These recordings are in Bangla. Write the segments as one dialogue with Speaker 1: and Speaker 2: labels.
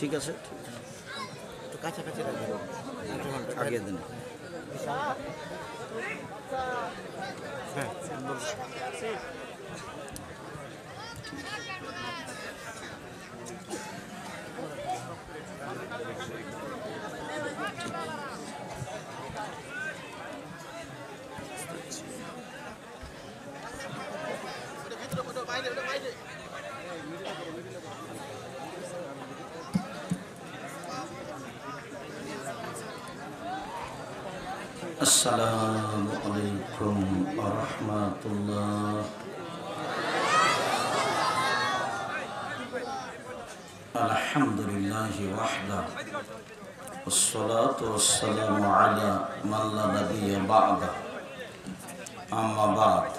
Speaker 1: ঠিক আছে,
Speaker 2: একটু কাছাকাছি রাখবেন,
Speaker 1: আগে দিন।
Speaker 2: হ্যাঁ
Speaker 1: আসসালামু আলাইকুম ওয়া রাহমাতুল্লাহ। আলহামদুলিল্লাহি ওয়াহদা والصلاة والسلام على من لا نبي بعده أما بعد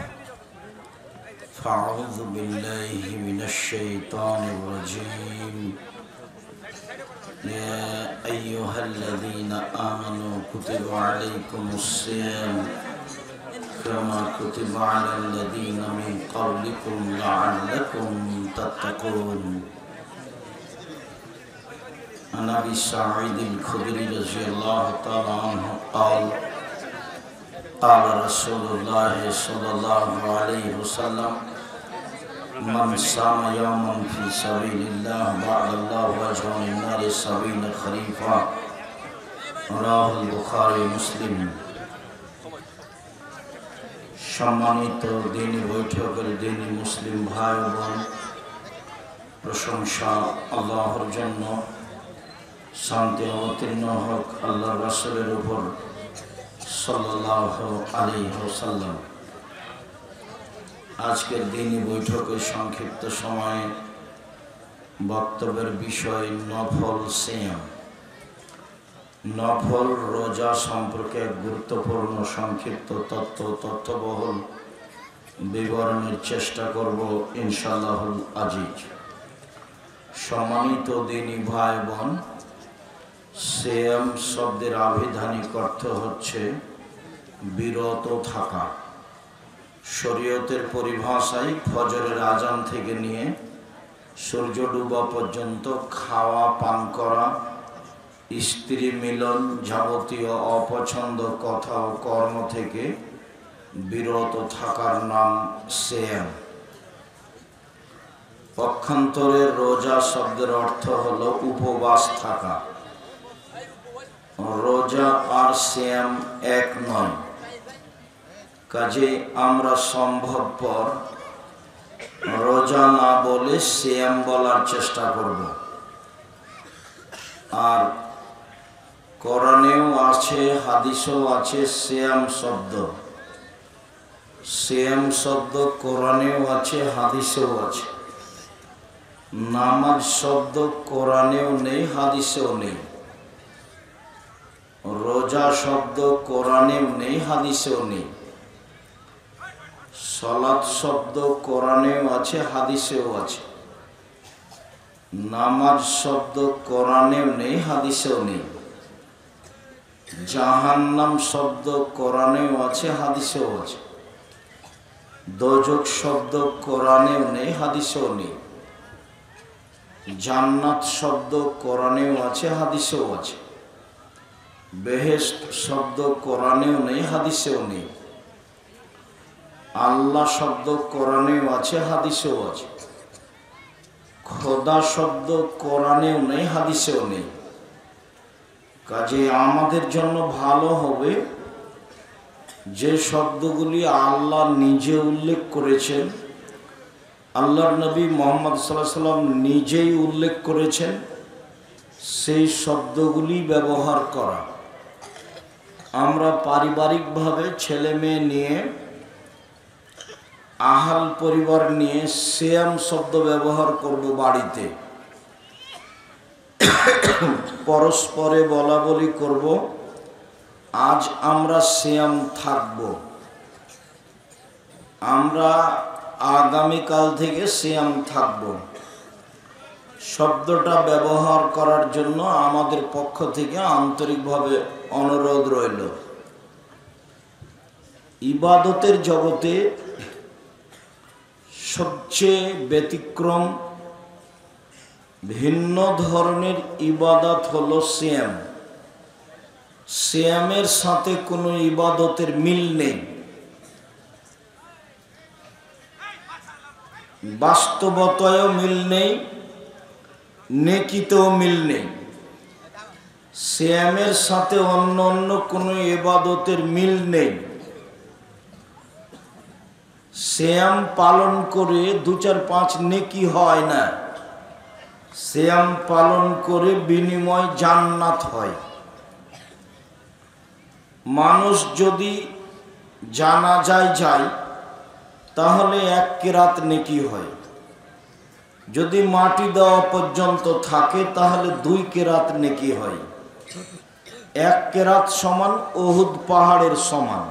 Speaker 1: فأعوذ بالله من الشيطان الرجيم يا أيها الذين آمنوا كتب عليكم الصيام كما كتب على الذين من قبلكم لعلكم تتقون. عن أبي سعيد الخدري رضي الله تعالى عنه قال قال رسول الله صلى الله عليه وسلم من صام يوما في سبيل الله بعد الله وجهه من النار 70 خريفا. رواه البخاري مسلم. সম্মানিত দিনী বৈঠকের দিনী মুসলিম ভাই বোন, প্রশংসা আল্লাহর জন্য, শান্তি অবতীর্ণ হোক আল্লাহ রাসূলের উপর সাল্লাল্লাহু আলাইহি ওয়াসাল্লাম। আজকের দিনী বৈঠকের সংক্ষিপ্ত সময়ে বক্তব্যের বিষয় নফল সিয়াম। নফল রোজা সম্পর্কে গুরুত্বপূর্ণ সংক্ষিপ্ত তথ্যবহুল বিবরণের চেষ্টা করব ইনশাআল্লাহুল আজিজ। সম্মানিত দিনী ভাই বোন, সিয়াম শব্দের আবিধানিক অর্থ হচ্ছে বিরত থাকা। শরীয়তের পরিভাষায় ফজরের আজান থেকে নিয়ে সূর্য ডুবা পর্যন্ত খাওয়া পান করা, স্ত্রী মিলন, যাবতীয় অপছন্দ কথা ও কর্ম থেকে বিরত থাকার নাম সিয়াম। পক্ষান্তরে রোজা শব্দের অর্থ হলো উপবাস থাকা। রোজা আর সিয়াম এক নয়, কাজে আমরা সম্ভবপর রোজা না বলে সিয়াম বলার চেষ্টা করব। আর কোরআনেও আছে, হাদিসেও আছে সিয়াম শব্দ। সিয়াম শব্দ কোরআনেও আছে, হাদিসেও আছে। নামাজ শব্দ কোরআনেও নেই, হাদিসেও নেই। রোজা শব্দ কোরআনেও নেই, হাদিসেও নেই। সালাত শব্দ কোরআনেও আছে, হাদিসেও আছে। নামাজ শব্দ কোরআনেও নেই, হাদিসেও নেই। জাহান্নাম শব্দ কোরআনেও আছে, হাদিসেও আছে। দোজখ শব্দ কোরআনেও নেই, হাদিসেও নেই। জান্নাত শব্দ কোরআনেও আছে, হাদিসেও আছে। বেহেশত শব্দ কোরআনেও নেই, হাদিসেও নেই। আল্লাহ শব্দ কোরআনেও আছে, হাদিসেও আছে। খোদা শব্দ কোরআনেও নেই, হাদিসেও নেই। কাজে আমাদের জন্য ভালো হবে যে শব্দগুলি আল্লাহ নিজে উল্লেখ করেছেন, আল্লাহর নবী মুহাম্মদ সাল্লাল্লাহু আলাইহি ওয়াসাল্লাম নিজেই উল্লেখ করেছেন, সেই শব্দগুলি ব্যবহার করা। আমরা পারিবারিকভাবে ছেলে মেয়ে নিয়ে, আহাল পরিবার নিয়ে সিয়াম শব্দ ব্যবহার করব বাড়িতে। পরস্পরে বলা বলি করব, আজ আমরা সিয়াম থাকব, আমরা আগামীকাল থেকে সিয়াম থাকব। শব্দটা ব্যবহার করার জন্য আমাদের পক্ষ থেকে আন্তরিকভাবে অনুরোধ রইল। ইবাদতের জগতে সবচেয়ে ব্যতিক্রম ভিন্ন ধরনের ইবাদত হলো সিয়াম। সিয়ামের সাথে কোনো ইবাদতের মিল নেই, বাস্তবতায়ও মিল নেই, নেকিতেও মিল নেই। সিয়ামের সাথে অন্য কোনো ইবাদতের মিল নেই। সিয়াম পালন করে 2-4-5 নেকি হয় না, সিয়াম পালন করে বিনিময় জান্নাত হয়। মানুষ যদি জানাজায় যায় তাহলে 1 কেরাত নেকি হয়, যদি মাটি দেওয়া পর্যন্ত থাকে তাহলে 2 কেরাত নেকি হয়। 1 কেরাত সমান উহুদ পাহাড়ের সমান।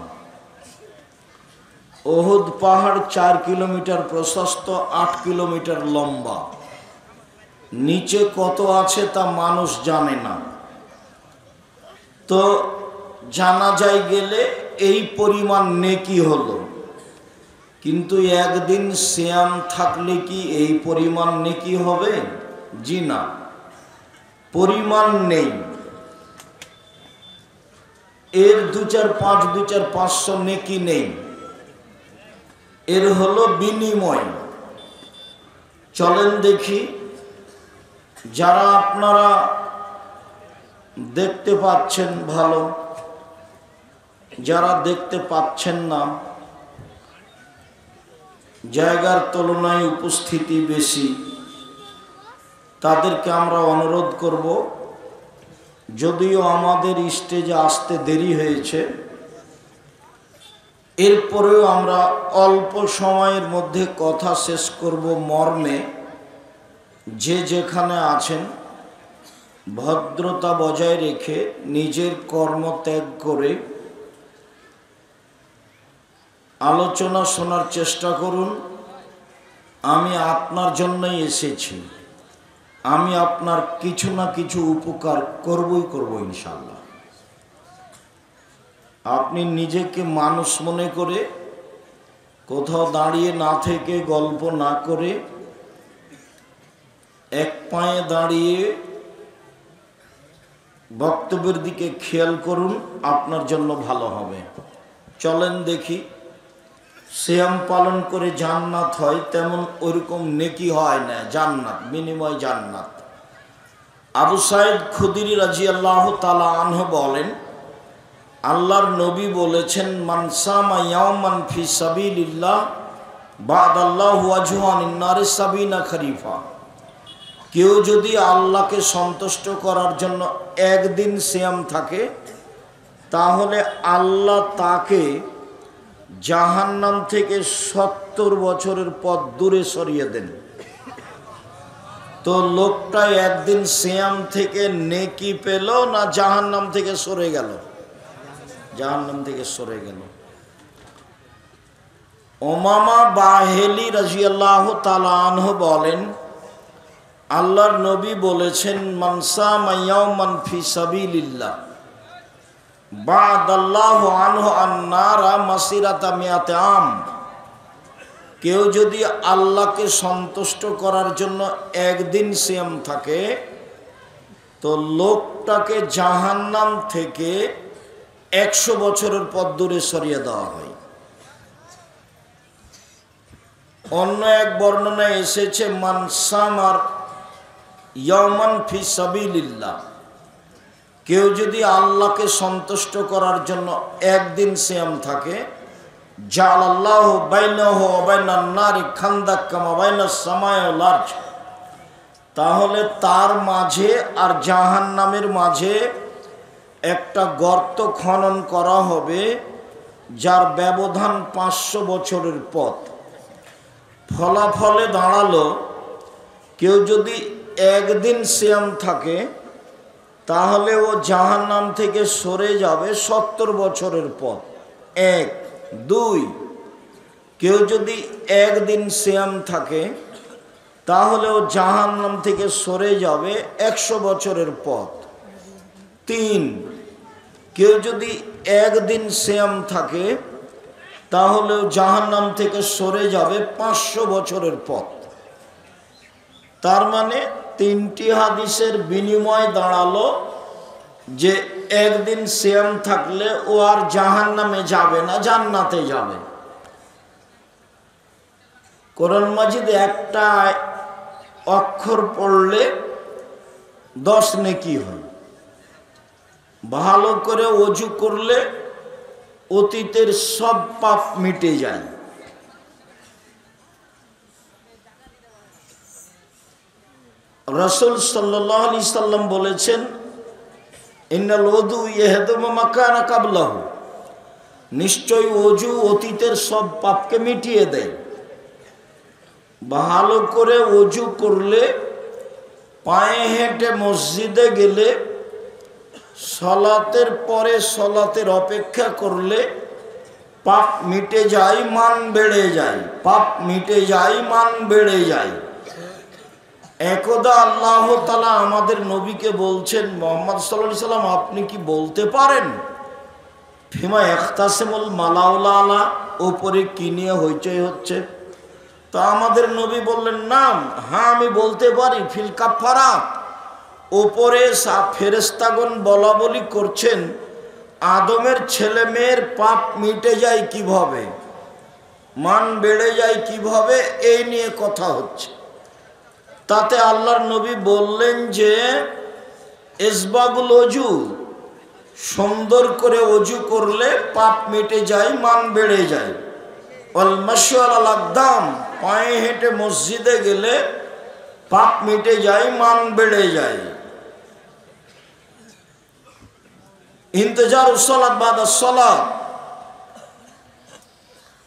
Speaker 1: উহুদ পাহাড় 4 কিলোমিটার প্রশস্ত, 8 কিলোমিটার লম্বা। নিচে কত আছে তা মানুষ জানে না। তো জানাজায় গেলে এই পরিমাণ নেকি হলো, কিন্তু একদিন সিয়াম থাকলে কি এই পরিমাণ নেকি হবে? জি না, পরিমাণ নেই। এর 2-4-5 2-4-500 নেকি নেই, এর হলো বিনিময়। চলেন দেখি, যারা আপনারা দেখতে পাচ্ছেন ভালো, যারা দেখতে পাচ্ছেন না, জায়গার তুলনায় উপস্থিতি বেশি, তাদেরকে আমরা অনুরোধ করব, যদিও আমাদের স্টেজে আসতে দেরি হয়েছে, এরপরেও আমরা অল্প সময়ের মধ্যে কথা শেষ করব মর্মে যে যেখানে আছেন ভদ্রতা বজায় রেখে নিজের কর্ম ত্যাগ করে আলোচনা শোনার চেষ্টা করুন। আমি আপনার জন্যই এসেছি, আমি আপনার কিছু না কিছু উপকার করবই করব ইনশাআল্লাহ। আপনি নিজেকে মানুষ মনে করে কোথাও দাঁড়িয়ে না থেকে, গল্প না করে, এক পায়ে দাঁড়িয়ে বক্তব্যের দিকে খেয়াল করুন, আপনার জন্য ভালো হবে। চলেন দেখি, সিয়াম পালন করে জান্নাত হয় তেমন ওইরকম নেকি হয় না, জান্নাত, বিনিময় জান্নাত। আবু সাঈদ খুদরি রাদিয়াল্লাহু তাআলা আনহু বলেন, আল্লাহর নবী বলেছেন, মান সামা ইয়াওমান ফি সাবিলিল্লাহ বা'দাল্লাহু ওয়াজহানিন নারি 70 খরিফা। কেউ যদি আল্লাহকে সন্তুষ্ট করার জন্য একদিন সিয়াম থাকে, তাহলে আল্লাহ তাকে জাহান্নাম থেকে 70 বছরের পথ দূরে সরিয়ে দেন। তো লোকটা একদিন সিয়াম থেকে নেকি পেল না জাহান্নাম থেকে সরে গেল? জাহান্নাম থেকে সরে গেল। উমামা বাহিলি রাদিয়াল্লাহু তাআলা আনহু বলেন, আল্লাহর নবী বলেছেন, মান সামা ইয়াওমান ফি সাবিলিল্লাহ বা'দাল্লাহু আনহু আন-নারা মাসিরাতা মিয়াতে আম। কেউ যদি আল্লাহকে সন্তুষ্ট করার জন্য একদিন সিয়াম থাকে, তো লোকটাকে জাহান্নাম থেকে 100 বছরের পথ দূরে সরিয়ে দেওয়া হয়। অন্য এক বর্ণনায় এসেছে, মান সামার ইয়াওমান ফি সাবিলিল্লাহ, কেউ যদি আল্লাহকে সন্তুষ্ট করার জন্য একদিন সিয়াম থাকে, জাআলাল্লাহু বাইনাহু ওয়া বাইনান নারি খান্দাক কামা বাইনাস সামাই ওয়াল আরজ, তাহলে তার মাঝে আর জাহান্নামের মাঝে একটা গর্ত খনন করা হবে, যার ব্যবধান 500 বছরের পথ। ফলাফলে দাঁড়ালো, কেউ যদি একদিন সিয়াম থাকে তাহলে ও জাহান্নাম থেকে সরে যাবে 70 বছরের পথ। 1 2, কেউ যদি একদিন সিয়াম থাকে তাহলে ও জাহান্নাম থেকে সরে যাবে 100 বছরের পথ। 3, কেউ যদি একদিন সিয়াম থাকে তাহলে ও জাহান্নাম থেকে সরে যাবে 500 বছরের পথ। তার মানে তিনটি হাদিসের বিনিময় দাঁড়ালো যে একদিন সিয়াম থাকলে ও আর জাহান্নামে যাবে না, জান্নাতে যাবে। কোরআন মাজিদ একটা অক্ষর পড়লে 10 নেকি হয়। ভালো করে ওযু করলে অতীতের সব পাপ মিটে যায়। রাসূল সাল্লাল্লাহু আলাইহি সাল্লাম বলেছেন, ইন্নাল ওযু ইয়াহদুমু মা কানা ক্বাবলাহু, নিশ্চয় ওযু অতীতের সব পাপকে মিটিয়ে দেয়। ভালো করে ওযু করলে, পায়ে হেঁটে মসজিদে গেলে, সালাতের পরে সালাতের অপেক্ষা করলে পাপ মিটে যায়, মান বেড়ে যায়। পাপ মিটে যায়, মান বেড়ে যায়। একদা আল্লাহ তাআলা আমাদের নবীকে বলছেন, মুহাম্মদ সাল্লাল্লাহু আলাইহি সাল্লাম আপনি কি বলতে পারেন ফিমা ইখতাসিমুল মালাউলা আলা, ওপরে কি নিয়ে হইচই হচ্ছে? তো আমাদের নবী বললেন, নাম, হ্যাঁ আমি বলতে পারি, ফিল কাফারাত, ওপরে ফেরেশতাগণ বলা বলি করছেন আদমের ছেলে মেয়ের পাপ মিটে যায় কিভাবে, মান বেড়ে যায় কিভাবে, এই নিয়ে কথা হচ্ছে। তাতে আল্লাহর নবী বললেন যে ইসবাগুল ওযু, সুন্দর করে ওযু করলে পাপ মিটে যায়, মান বেড়ে যায়। ওয়াল মাশু আলাল আকদাম, পায়ে হেঁটে মসজিদে গেলে পাপ মিটে যায়, মান বেড়ে যায়। ইন্তেজারুস সালাত বাদাস সালাত,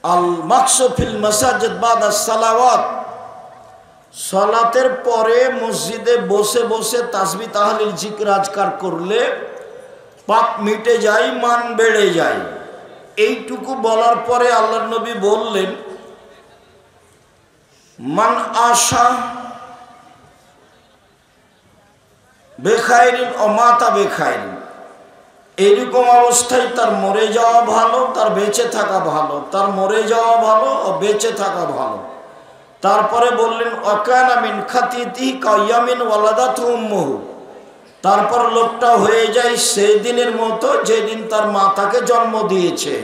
Speaker 1: আল মাকসু ফিল মাসাজিদ বাদাস সালাওয়াত, সালাতের পরে মসজিদে বসে বসে তাসবিহ তাহলিল জিকির আজকার করলে পাপ মিটে যায়, মান বেড়ে যায়। এইটুকু বলার পরে আল্লাহর নবী বললেন, মান আশা বেখাইরিন ও মাতা বেখাইরিন, এইরকম অবস্থায় তার মরে যাওয়া ভালো, তার বেঁচে থাকা ভালো। তার মরে যাওয়া ভালো ও বেঁচে থাকা ভালো। তারপরে বললেন, ওয়াকানা মিন খাতিতিহি কায়ামিন ওয়ালাদাতহু উম্মুহু, তারপর লোকটা হয়ে যায় সেই দিনের মতো যেদিন তার মা তাকে জন্ম দিয়েছে,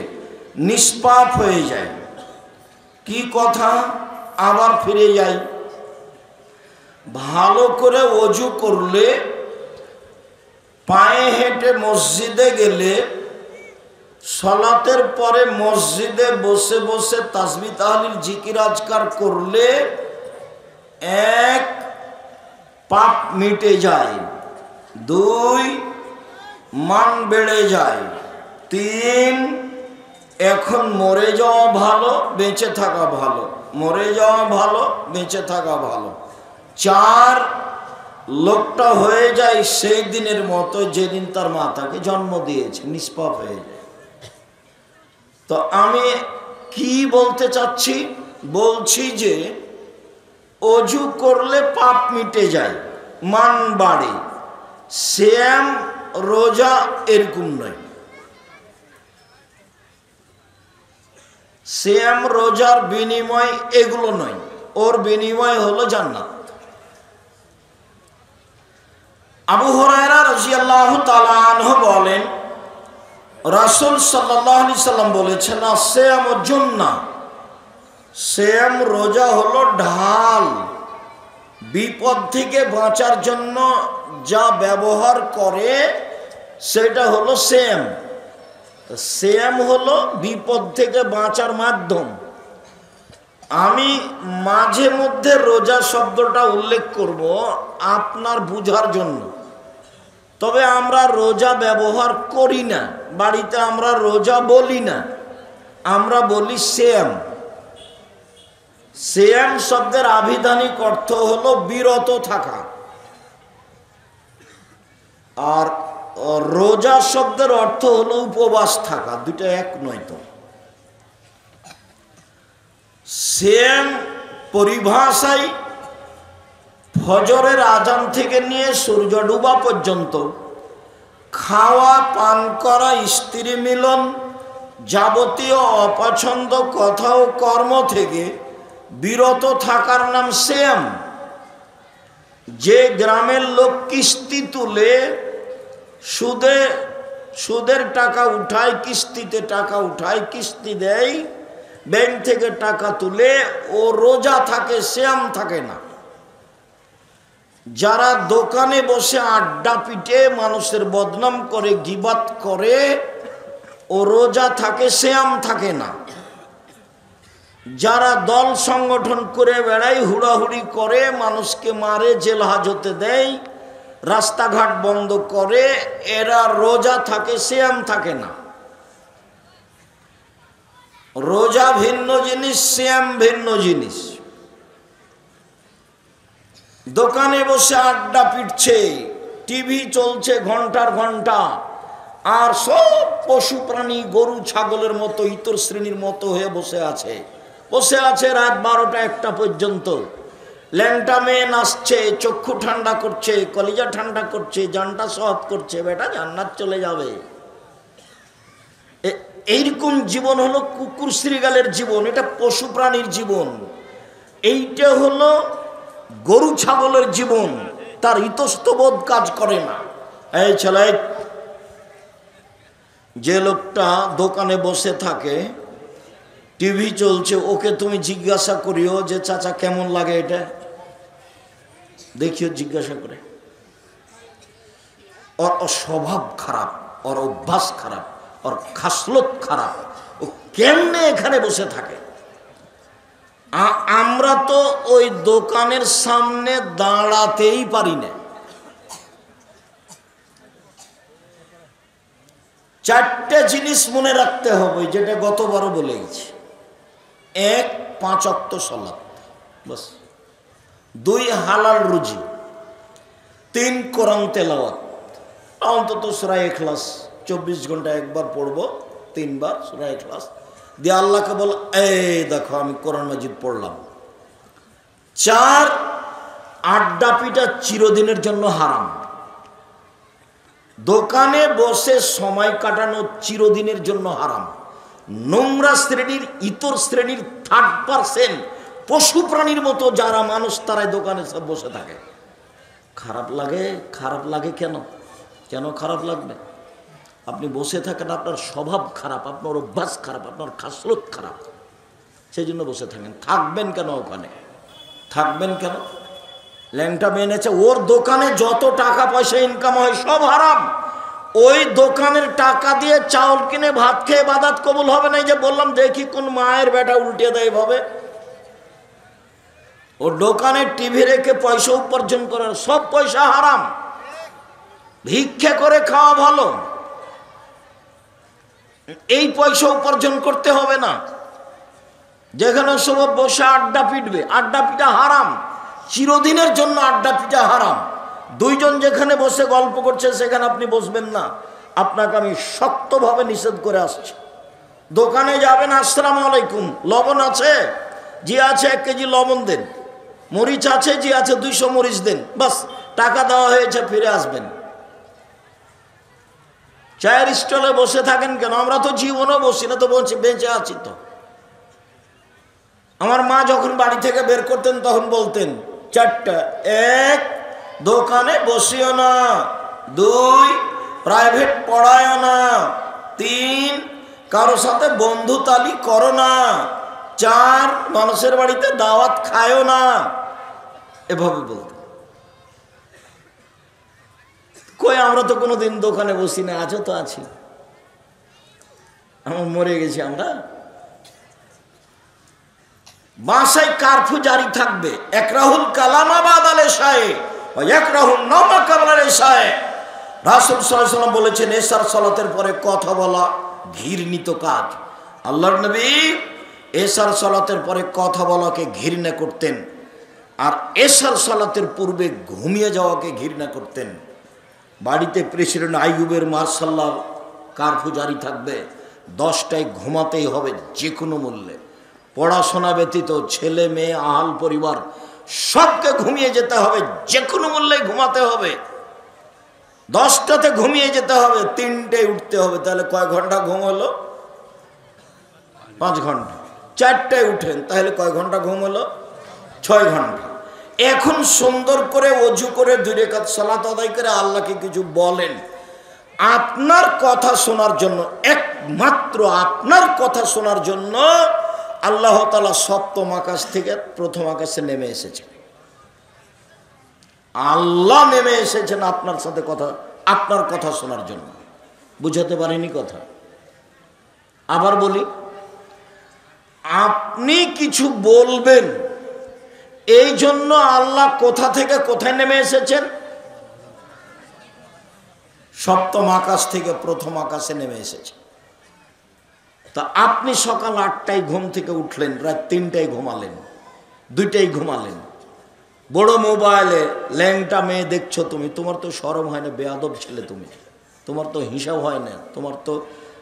Speaker 1: নিষ্পাপ হয়ে যায়। কি কথা, আবার ফিরে যায়। ভালো করে ওযু করলে, পায়ে হেঁটে মসজিদে গেলে, সালাতের পরে মসজিদে বসে বসে তাসবিহ তাহলিল জিকির আজকার করলে 1 পাপ মিটে যায়, 2 মান বেড়ে যায়, 3 এখন মরে যাওয়া ভালো, বেঁচে থাকা ভালো, মরে যাওয়া ভালো, বেঁচে থাকা ভালো, 4 লোকটা হয়ে যায় সেই দিনের মতো যেদিন তার মা তাকে জন্ম দিয়েছে, নিষ্পাপ হয়ে যায়। তো আমি কি বলতে চাচ্ছি, বলছি যে ওযু করলে পাপ মিটে যায়, মান বাড়ে। সিয়াম রোজা এরকম নয়। সিয়াম রোজার বিনিময় এগুলো নয়, ওর বিনিময় হলো জান্নাত। আবু হুরায়রা রাদিয়াল্লাহু তাআলা আনহু বলেন, রাসূল সাল্লাল্লাহু আলাইহি সাল্লাম বলেছেন, সিয়ামু জুন্নাহ, সিয়াম রোজা হলো ঢাল। বিপদ থেকে বাঁচার জন্য যা ব্যবহার করে সেটা হলো সিয়াম। সিয়াম হলো বিপদ থেকে বাঁচার মাধ্যম। আমি মাঝে মধ্যে রোজা শব্দটা উল্লেখ করব আপনার বুঝার জন্য। তবে আমরা রোজা ব্যবহার করি না, বাড়িতে আমরা রোজা বলি না, আমরা বলি সিয়াম। সিয়াম শব্দের আভিধানিক অর্থ হলো বিরত থাকা, আর রোজা শব্দের অর্থ হলো উপবাস থাকা, দুটো এক নয় তো। সিয়াম পরিভাষায় ফজরের আজান থেকে নিয়ে সূর্য ডুবা পর্যন্ত খাওয়া, পান করা, স্ত্রী মিলন, যাবতীয় অপছন্দ কথা ও কর্ম থেকে বিরত থাকার নাম সিয়াম। যে গ্রামের লোক কিস্তি তুলে সুদের টাকা উঠায়, কিস্তিতে টাকা উঠায়, কিস্তি দেয়, ব্যাংক থেকে টাকা তুলে, ও রোজা থাকে, সিয়াম থাকে না। যারা দোকানে বসে আড্ডা পিটে মানুষের বদনাম করে, গীবাত করে, ও রোজা থাকে, সিয়াম থাকে না। যারা দল সংগঠন করে বেড়ায়, হুড়াহুড়ি করে, মানুষকে মারে, জেল হাজতে দেয়, রাস্তাঘাট বন্ধ করে, এরা রোজা থাকে, সিয়াম থাকে না। রোজা ভিন্ন জিনিস, সিয়াম ভিন্ন জিনিস। দোকানে বসে আড্ডা পিটছে, টিভি চলছে ঘন্টার ঘন্টা, আর সব পশু প্রাণী গরু ছাগলের মতো ইতর শ্রেণীর মতো হয়ে বসে আছে রাত 12টা 1টা পর্যন্ত। ল্যাংটা মেয়ে নাচছে, চক্ষু ঠান্ডা করছে, কলিজা ঠান্ডা করছে, জানটা সহৎ করছে, বেটা জান্নাত চলে যাবে। এইরকম জীবন হলো কুকুর শ্রীগালের জীবন, এটা পশু প্রাণীর জীবন। এইটা হলো গরু ছাগলের জীবন, তার ইতস্তবোধ কাজ করে না। এই ছেলে, যে লোকটা দোকানে বসে থাকে, টিভি চলছে, ওকে তুমি জিজ্ঞাসা করিও যে চাচা কেমন লাগে এটা, দেখিও জিজ্ঞাসা করে। ওর স্বভাব খারাপ, ওর অভ্যাস খারাপ, ওর খাসলত খারাপ, ও কেমনে এখানে বসে থাকে। আমরা তো ওই দোকানের সামনে দাঁড়াতেই পারি না। 4টে জিনিস মনে রাখতে হবে, যেটা গতবারও বলে গেছি। 1, 5 ওয়াক্ত সালাত, বাস। 2, হালাল রুজি। 3, কোরআন তেলাওয়াত, অন্তত সূরা ইখলাস 24 ঘন্টা একবার পড়বো, 3 বার সূরা ইখলাস দিয়ে আল্লাহকে বল, এই দেখো আমি কোরআন মাজিদ পড়লাম। 4, আড্ডা পিটা চিরদিনের জন্য হারাম। দোকানে বসে সময় কাটানো চিরদিনের জন্য হারাম। নোংরা শ্রেণীর, ইতর শ্রেণীর, 3rd% পশু প্রাণীর মতো যারা মানুষ, তারাই দোকানে সব বসে থাকে। খারাপ লাগে? খারাপ লাগে কেন? কেন খারাপ লাগবে? আপনি বসে থাকেন, আপনার স্বভাব খারাপ, আপনার অভ্যাস খারাপ, আপনার খাসলত খারাপ, সেই জন্য বসে থাকেন। থাকবেন কেন ওখানে? থাকবেন কেন? ল্যাংটা মেনেছে, ওর দোকানে যত টাকা পয়সা ইনকাম হয় সব হারাম। ওই দোকানের টাকা দিয়ে চাউল কিনে ভাত খেয়ে ইবাদত কবুল হবে না। যে বললাম, দেখি কোন মায়ের বেটা উল্টে দেয় ভাবে। ওর দোকানে টিভি রেখে পয়সা উপার্জন করার, সব পয়সা হারাম। ভিক্ষে করে খাওয়া ভালো, এই পয়সা উপার্জন করতে হবে না। যেখানে সব বসে আড্ডা পিটবে, আড্ডা পিটা হারাম, চিরদিনের জন্য আড্ডা পিটা হারাম। 2 জন যেখানে বসে গল্প করছে সেখানে আপনি বসবেন না, আপনাকে আমি শক্তভাবে নিষেধ করে আসছি। দোকানে যাবেন, আসসালামু আলাইকুম, লবণ আছে? জি আছে, 1 কেজি লবণ দেন। মরিচ আছে? জি আছে, 200 মরিচ দেন। বাস, টাকা দেওয়া হয়েছে, ফিরে আসবেন। চায়ের স্টলে বসে থাকেন কেন? আমরা তো জীবনও বসি না, তো বেঁচে আছি তো। আমার মা যখন বাড়ি থেকে বের করতেন তখন বলতেন 4টা: 1, দোকানে বসিও না; 2, প্রাইভেট পড়ায়ও না; 3, কারো সাথে বন্ধুতালি করো না; 4, মানুষের বাড়িতে দাওয়াত খায়ও না। এভাবে বলতেন। কই, আমরা তো কোনোদিন দোকানে বসি না। আছো তো? আছি। আমরা মরে গেছি। আমরা বাসায় কারফিউ জারি থাকবে। একরাহুল কালামা বাদাল ইশায়ে ওয়া ইয়াকরাহুন নাওমা ক্বাবলাল ইশায়ে। রাসূল সাল্লাল্লাহু আলাইহি ওয়াসাল্লাম বলেছেন, এশার সালাতের পরে কথা বলা ঘৃণিত কাজ। আল্লাহর নবী এশার সালাতের পরে কথা বলাকে ঘৃণা করতেন, আর এশার সালাতের পূর্বে ঘুমিয়ে যাওয়াকে ঘৃণা করতেন। বাড়িতে প্রেসিডেন্ট আইয়ুবের মাশাআল্লাহ কারফিউ জারি থাকবে। 10টায় ঘুমাতেই হবে যে কোনো মূল্যে। পড়াশোনা ব্যতীত ছেলে মেয়ে আহাল পরিবার সবকে ঘুমিয়ে যেতে হবে, যে কোনো মূল্যে ঘুমাতে হবে। 10টাতে ঘুমিয়ে যেতে হবে, 3টায় উঠতে হবে। তাহলে কয় ঘন্টা ঘুম হলো? 5 ঘন্টা। 4টায় উঠেন, তাহলে কয় ঘন্টা ঘুম হলো? 6 ঘন্টা। এখন সুন্দর করে ওযু করে 2 রাকাত সালাত আদায় করে আল্লাহকে কিছু বলেন। আপনার কথা শোনার জন্য, একমাত্র আপনার কথা শোনার জন্য আল্লাহ তাআলা সপ্তম আকাশ থেকে প্রথম আকাশে নেমে এসেছেন। আল্লাহ নেমে এসেছেন আপনার সাথে কথা, আপনার কথা শোনার জন্য। বুঝাতে পারিনি কথা? আবার বলি, আপনি কিছু বলবেন, এই জন্য আল্লাহ কোথা থেকে কোথায় নেমে এসেছেন? সপ্তম আকাশ থেকে প্রথম আকাশে নেমে এসেছে। তা আপনি সকাল 8টায় ঘুম থেকে উঠলেন, রাত 3টায় ঘুমালেন, 2টায় ঘুমালেন, বড় মোবাইলে ল্যাংটা মেয়ে দেখছো তুমি, তোমার তো শরম হয় না? বেয়াদব ছেলে তুমি, তোমার তো হিসাব হয় না, তোমার তো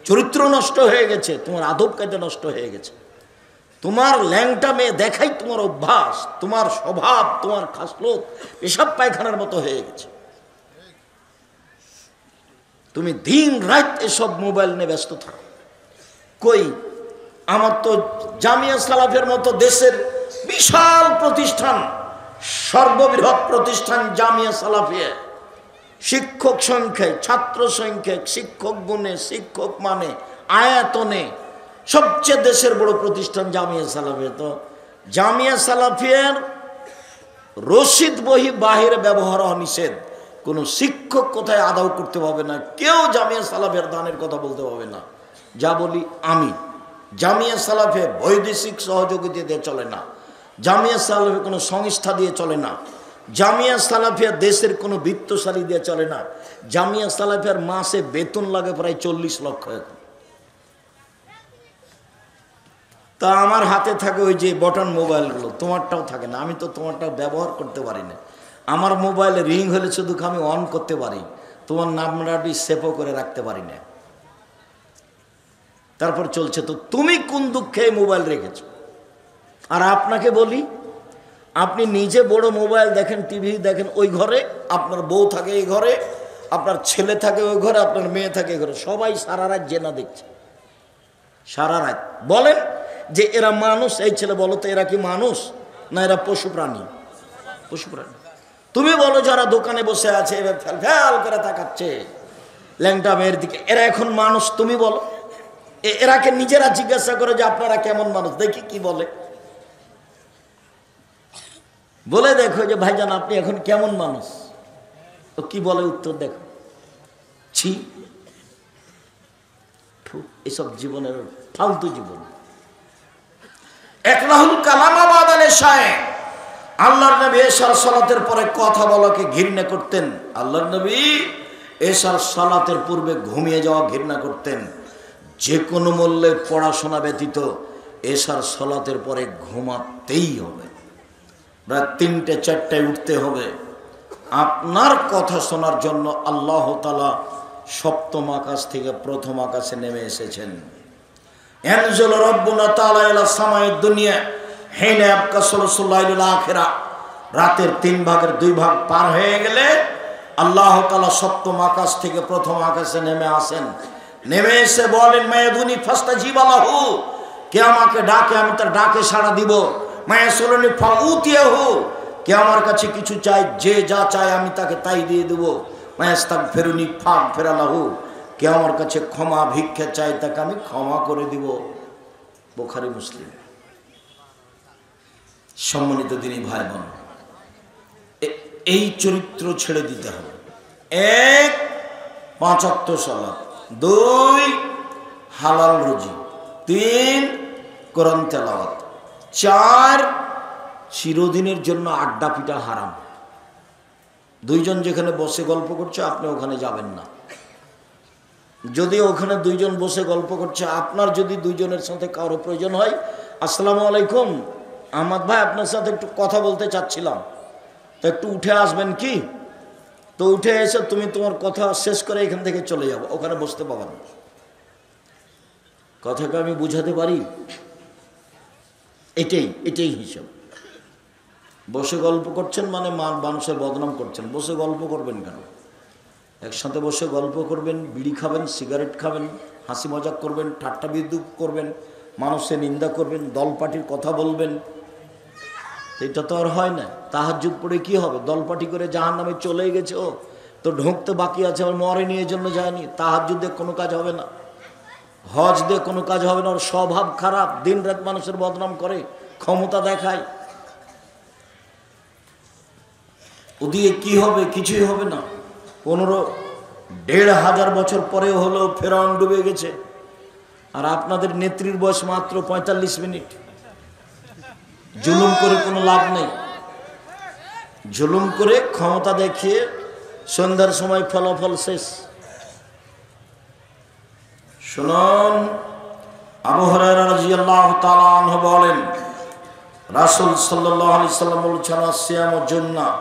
Speaker 1: চরিত্র নষ্ট হয়ে গেছে, তোমার আদব কায়দা নষ্ট হয়ে গেছে, তোমার ল্যাংটা মেয়ে দেখাই তোমার অভ্যাস, তোমার স্বভাব, তোমার খাসলত এসব পায়খানার মতো হয়ে গেছে। তুমি দিন রাত এসব মোবাইল নিয়ে ব্যস্ত থাকো। কই, আমার তো জামিয়া সালাফের মতো দেশের বিশাল প্রতিষ্ঠান, সর্ববৃহৎ প্রতিষ্ঠান জামিয়া সালাফিয়া, শিক্ষক সংখ্যায়, ছাত্র সংখ্যায়, শিক্ষক গুণে, শিক্ষক মানে, আয়াতনে সবচেয়ে দেশের বড় প্রতিষ্ঠান জামিয়া সালাফিয়া। তো জামিয়া সালাফিয়ার রশিদ বহি বাহিরে ব্যবহার নিষেধ। কোনো শিক্ষক কোথায় আদাও করতে পারবে না, কেউ জামিয়া সালাফিয়ার দানের কথা বলতে পারবে না। যা বলি আমি, জামিয়া সালাফিয়া বৈদেশিক সহযোগিতা দিয়ে চলে না, জামিয়া সালাফিয়া কোনো সংস্থা দিয়ে চলে না, জামিয়া সালাফিয়া দেশের কোনো বিত্তশালী দিয়ে চলে না। জামিয়া সালাফিয়ার মাসে বেতন লাগে প্রায় 40 লক্ষ। তা আমার হাতে থাকে ওই যে বটন মোবাইলগুলো, তোমারটাও থাকে না। আমি তো তোমারটাও ব্যবহার করতে পারি না। আমার মোবাইলে রিং হলে শুধু আমি অন করতে পারি, তোমার নাম্বারটি সেভও করে রাখতে পারি না। তারপর চলছে। তো তুমি কোন দুঃখে মোবাইল রেখেছ? আর আপনাকে বলি, আপনি নিজে বড় মোবাইল দেখেন, টিভি দেখেন, ওই ঘরে আপনার বউ থাকে, এই ঘরে আপনার ছেলে থাকে, ওই ঘরে আপনার মেয়ে থাকে, এই ঘরে সবাই সারা রাত জেনা দেখছে, সারা রাত। বলেন যে এরা মানুষ? এই ছেলে বলো তো, এরা কি মানুষ না এরা পশু প্রাণী? পশু প্রাণী। তুমি বলো যারা দোকানে বসে আছে এবার ফ্যাল ফ্যাল করে তাকাচ্ছে ল্যাংটা মেয়ের দিকে, এরা এখন মানুষ? তুমি বলো। এরাকে নিজেরা জিজ্ঞাসা করে যে আপনারা কেমন মানুষ, দেখি কি বলে। বলে দেখো যে ভাইজান আপনি এখন কেমন মানুষ, তো কি বলে উত্তর দেখো। ছি, এসব জীবনের ফালতু জীবন। একরাহুল কালাম আবাদানে শায়ে, আল্লাহর নবী এশার সালাতের পরে কথা বলাকে ঘৃণা করতেন। আল্লাহর নবী এশার সালাতের পূর্বে ঘুমিয়ে যাওয়া ঘৃণা করতেন। যে কোনো মূল্যে পড়াশোনা ব্যতীত এশার সালাতের পরে ঘুমাতেই হবে, রাত 3টে 4টায় উঠতে হবে। আপনার কথা শোনার জন্য আল্লাহ তাআলা সপ্তম আকাশ থেকে প্রথম আকাশে নেমে এসেছেন। ইয়ানজুল রাব্বুনা তাআলা ইলা সামাইদ দুনিয়া হিনা ইয়াবকা সুলসুলাইল আখিরা, রাতের 3 ভাগের 2 ভাগ পার হয়ে গেলে আল্লাহ তাআলা সপ্তম আকাশ থেকে প্রথম আকাশে নেমে আসেন। নেমে এসে বলেন, মায়াদুনি ফাস্তাজিব লাহু, কে আমাকে ডাকে আমি তার ডাকে সাড়া দিব। মায়াসুলুনি ফাউতিয়াহু, কে আমার কাছে কিছু চাই, যে যা চায় আমি তাকে তাই দিয়ে দেব। মায়াস্তাগফিরুনি ফাগফির লাহু, কে আমার কাছে ক্ষমা ভিক্ষা চাই তাকে আমি ক্ষমা করে দিব। বুখারী মুসলিম। সম্মানিত দিনী ভাই বোন, এই চরিত্র ছেড়ে দিতে হবে। 1 5 ওয়াক্ত সালাত, 2 হালাল রুজি, 3 কোরআন তেলাওয়াত, 4 চিরদিনের জন্য আড্ডা পিটা হারাম। 2 জন যেখানে বসে গল্প করছে আপনি ওখানে যাবেন না। যদি ওখানে 2 জন বসে গল্প করছে, আপনার যদি 2 জনের সাথে কারো প্রয়োজন হয়, আসসালামু আলাইকুম আহমদ ভাই, আপনার সাথে একটু কথা বলতে চাচ্ছিলাম, তো একটু উঠে আসবেন কি? তো উঠে এসে তুমি তোমার কথা শেষ করে এখান থেকে চলে যাবো, ওখানে বসতে পাবেন। কথাকে আমি বুঝাতে পারি? এটাই হিসাব। বসে গল্প করছেন মানে মানুষের বদনাম করছেন। বসে গল্প করবেন কেন? একসাথে বসে গল্প করবেন, বিড়ি খাবেন, সিগারেট খাবেন, হাসি মজাক করবেন, ঠাট্টা বিদ্রুপ করবেন, মানুষের নিন্দা করবেন, দল পার্টির কথা বলবেন। এটা তো আর হয় না। তাহাজ্জুদ পড়ে কি হবে? দলপাটি করে জাহান্নামে চলে গেছে, ও তো ঢুকতে বাকি আছে, আমার মরেনি এই জন্য যায়নি। তাহাজ্জুদ দিয়ে কোনো কাজ হবে না, হজ দিয়ে কোনো কাজ হবে না। ওর স্বভাব খারাপ, দিন রাত মানুষের বদনাম করে, ক্ষমতা দেখায়। ও দিয়ে কি হবে? কিছুই হবে না। 15,500 বছর পরেও হলো ফেরাউন ডুবে গেছে, আর আপনাদের নেত্রীর বয়স মাত্র 45 মিনিট। জুলুম করে কোনো লাভ নেই। জুলুম করে ক্ষমতা দেখিয়ে সন্ধ্যার সময় ফলাফল শেষ। শুনুন, আবু হুরায়রা রাদিয়াল্লাহু তাআলা আনহু বলেন, রাসূল সাল্লাল্লাহু আলাইহি সাল্লাম বলেছেন, সিয়ামুল জান্নাহ,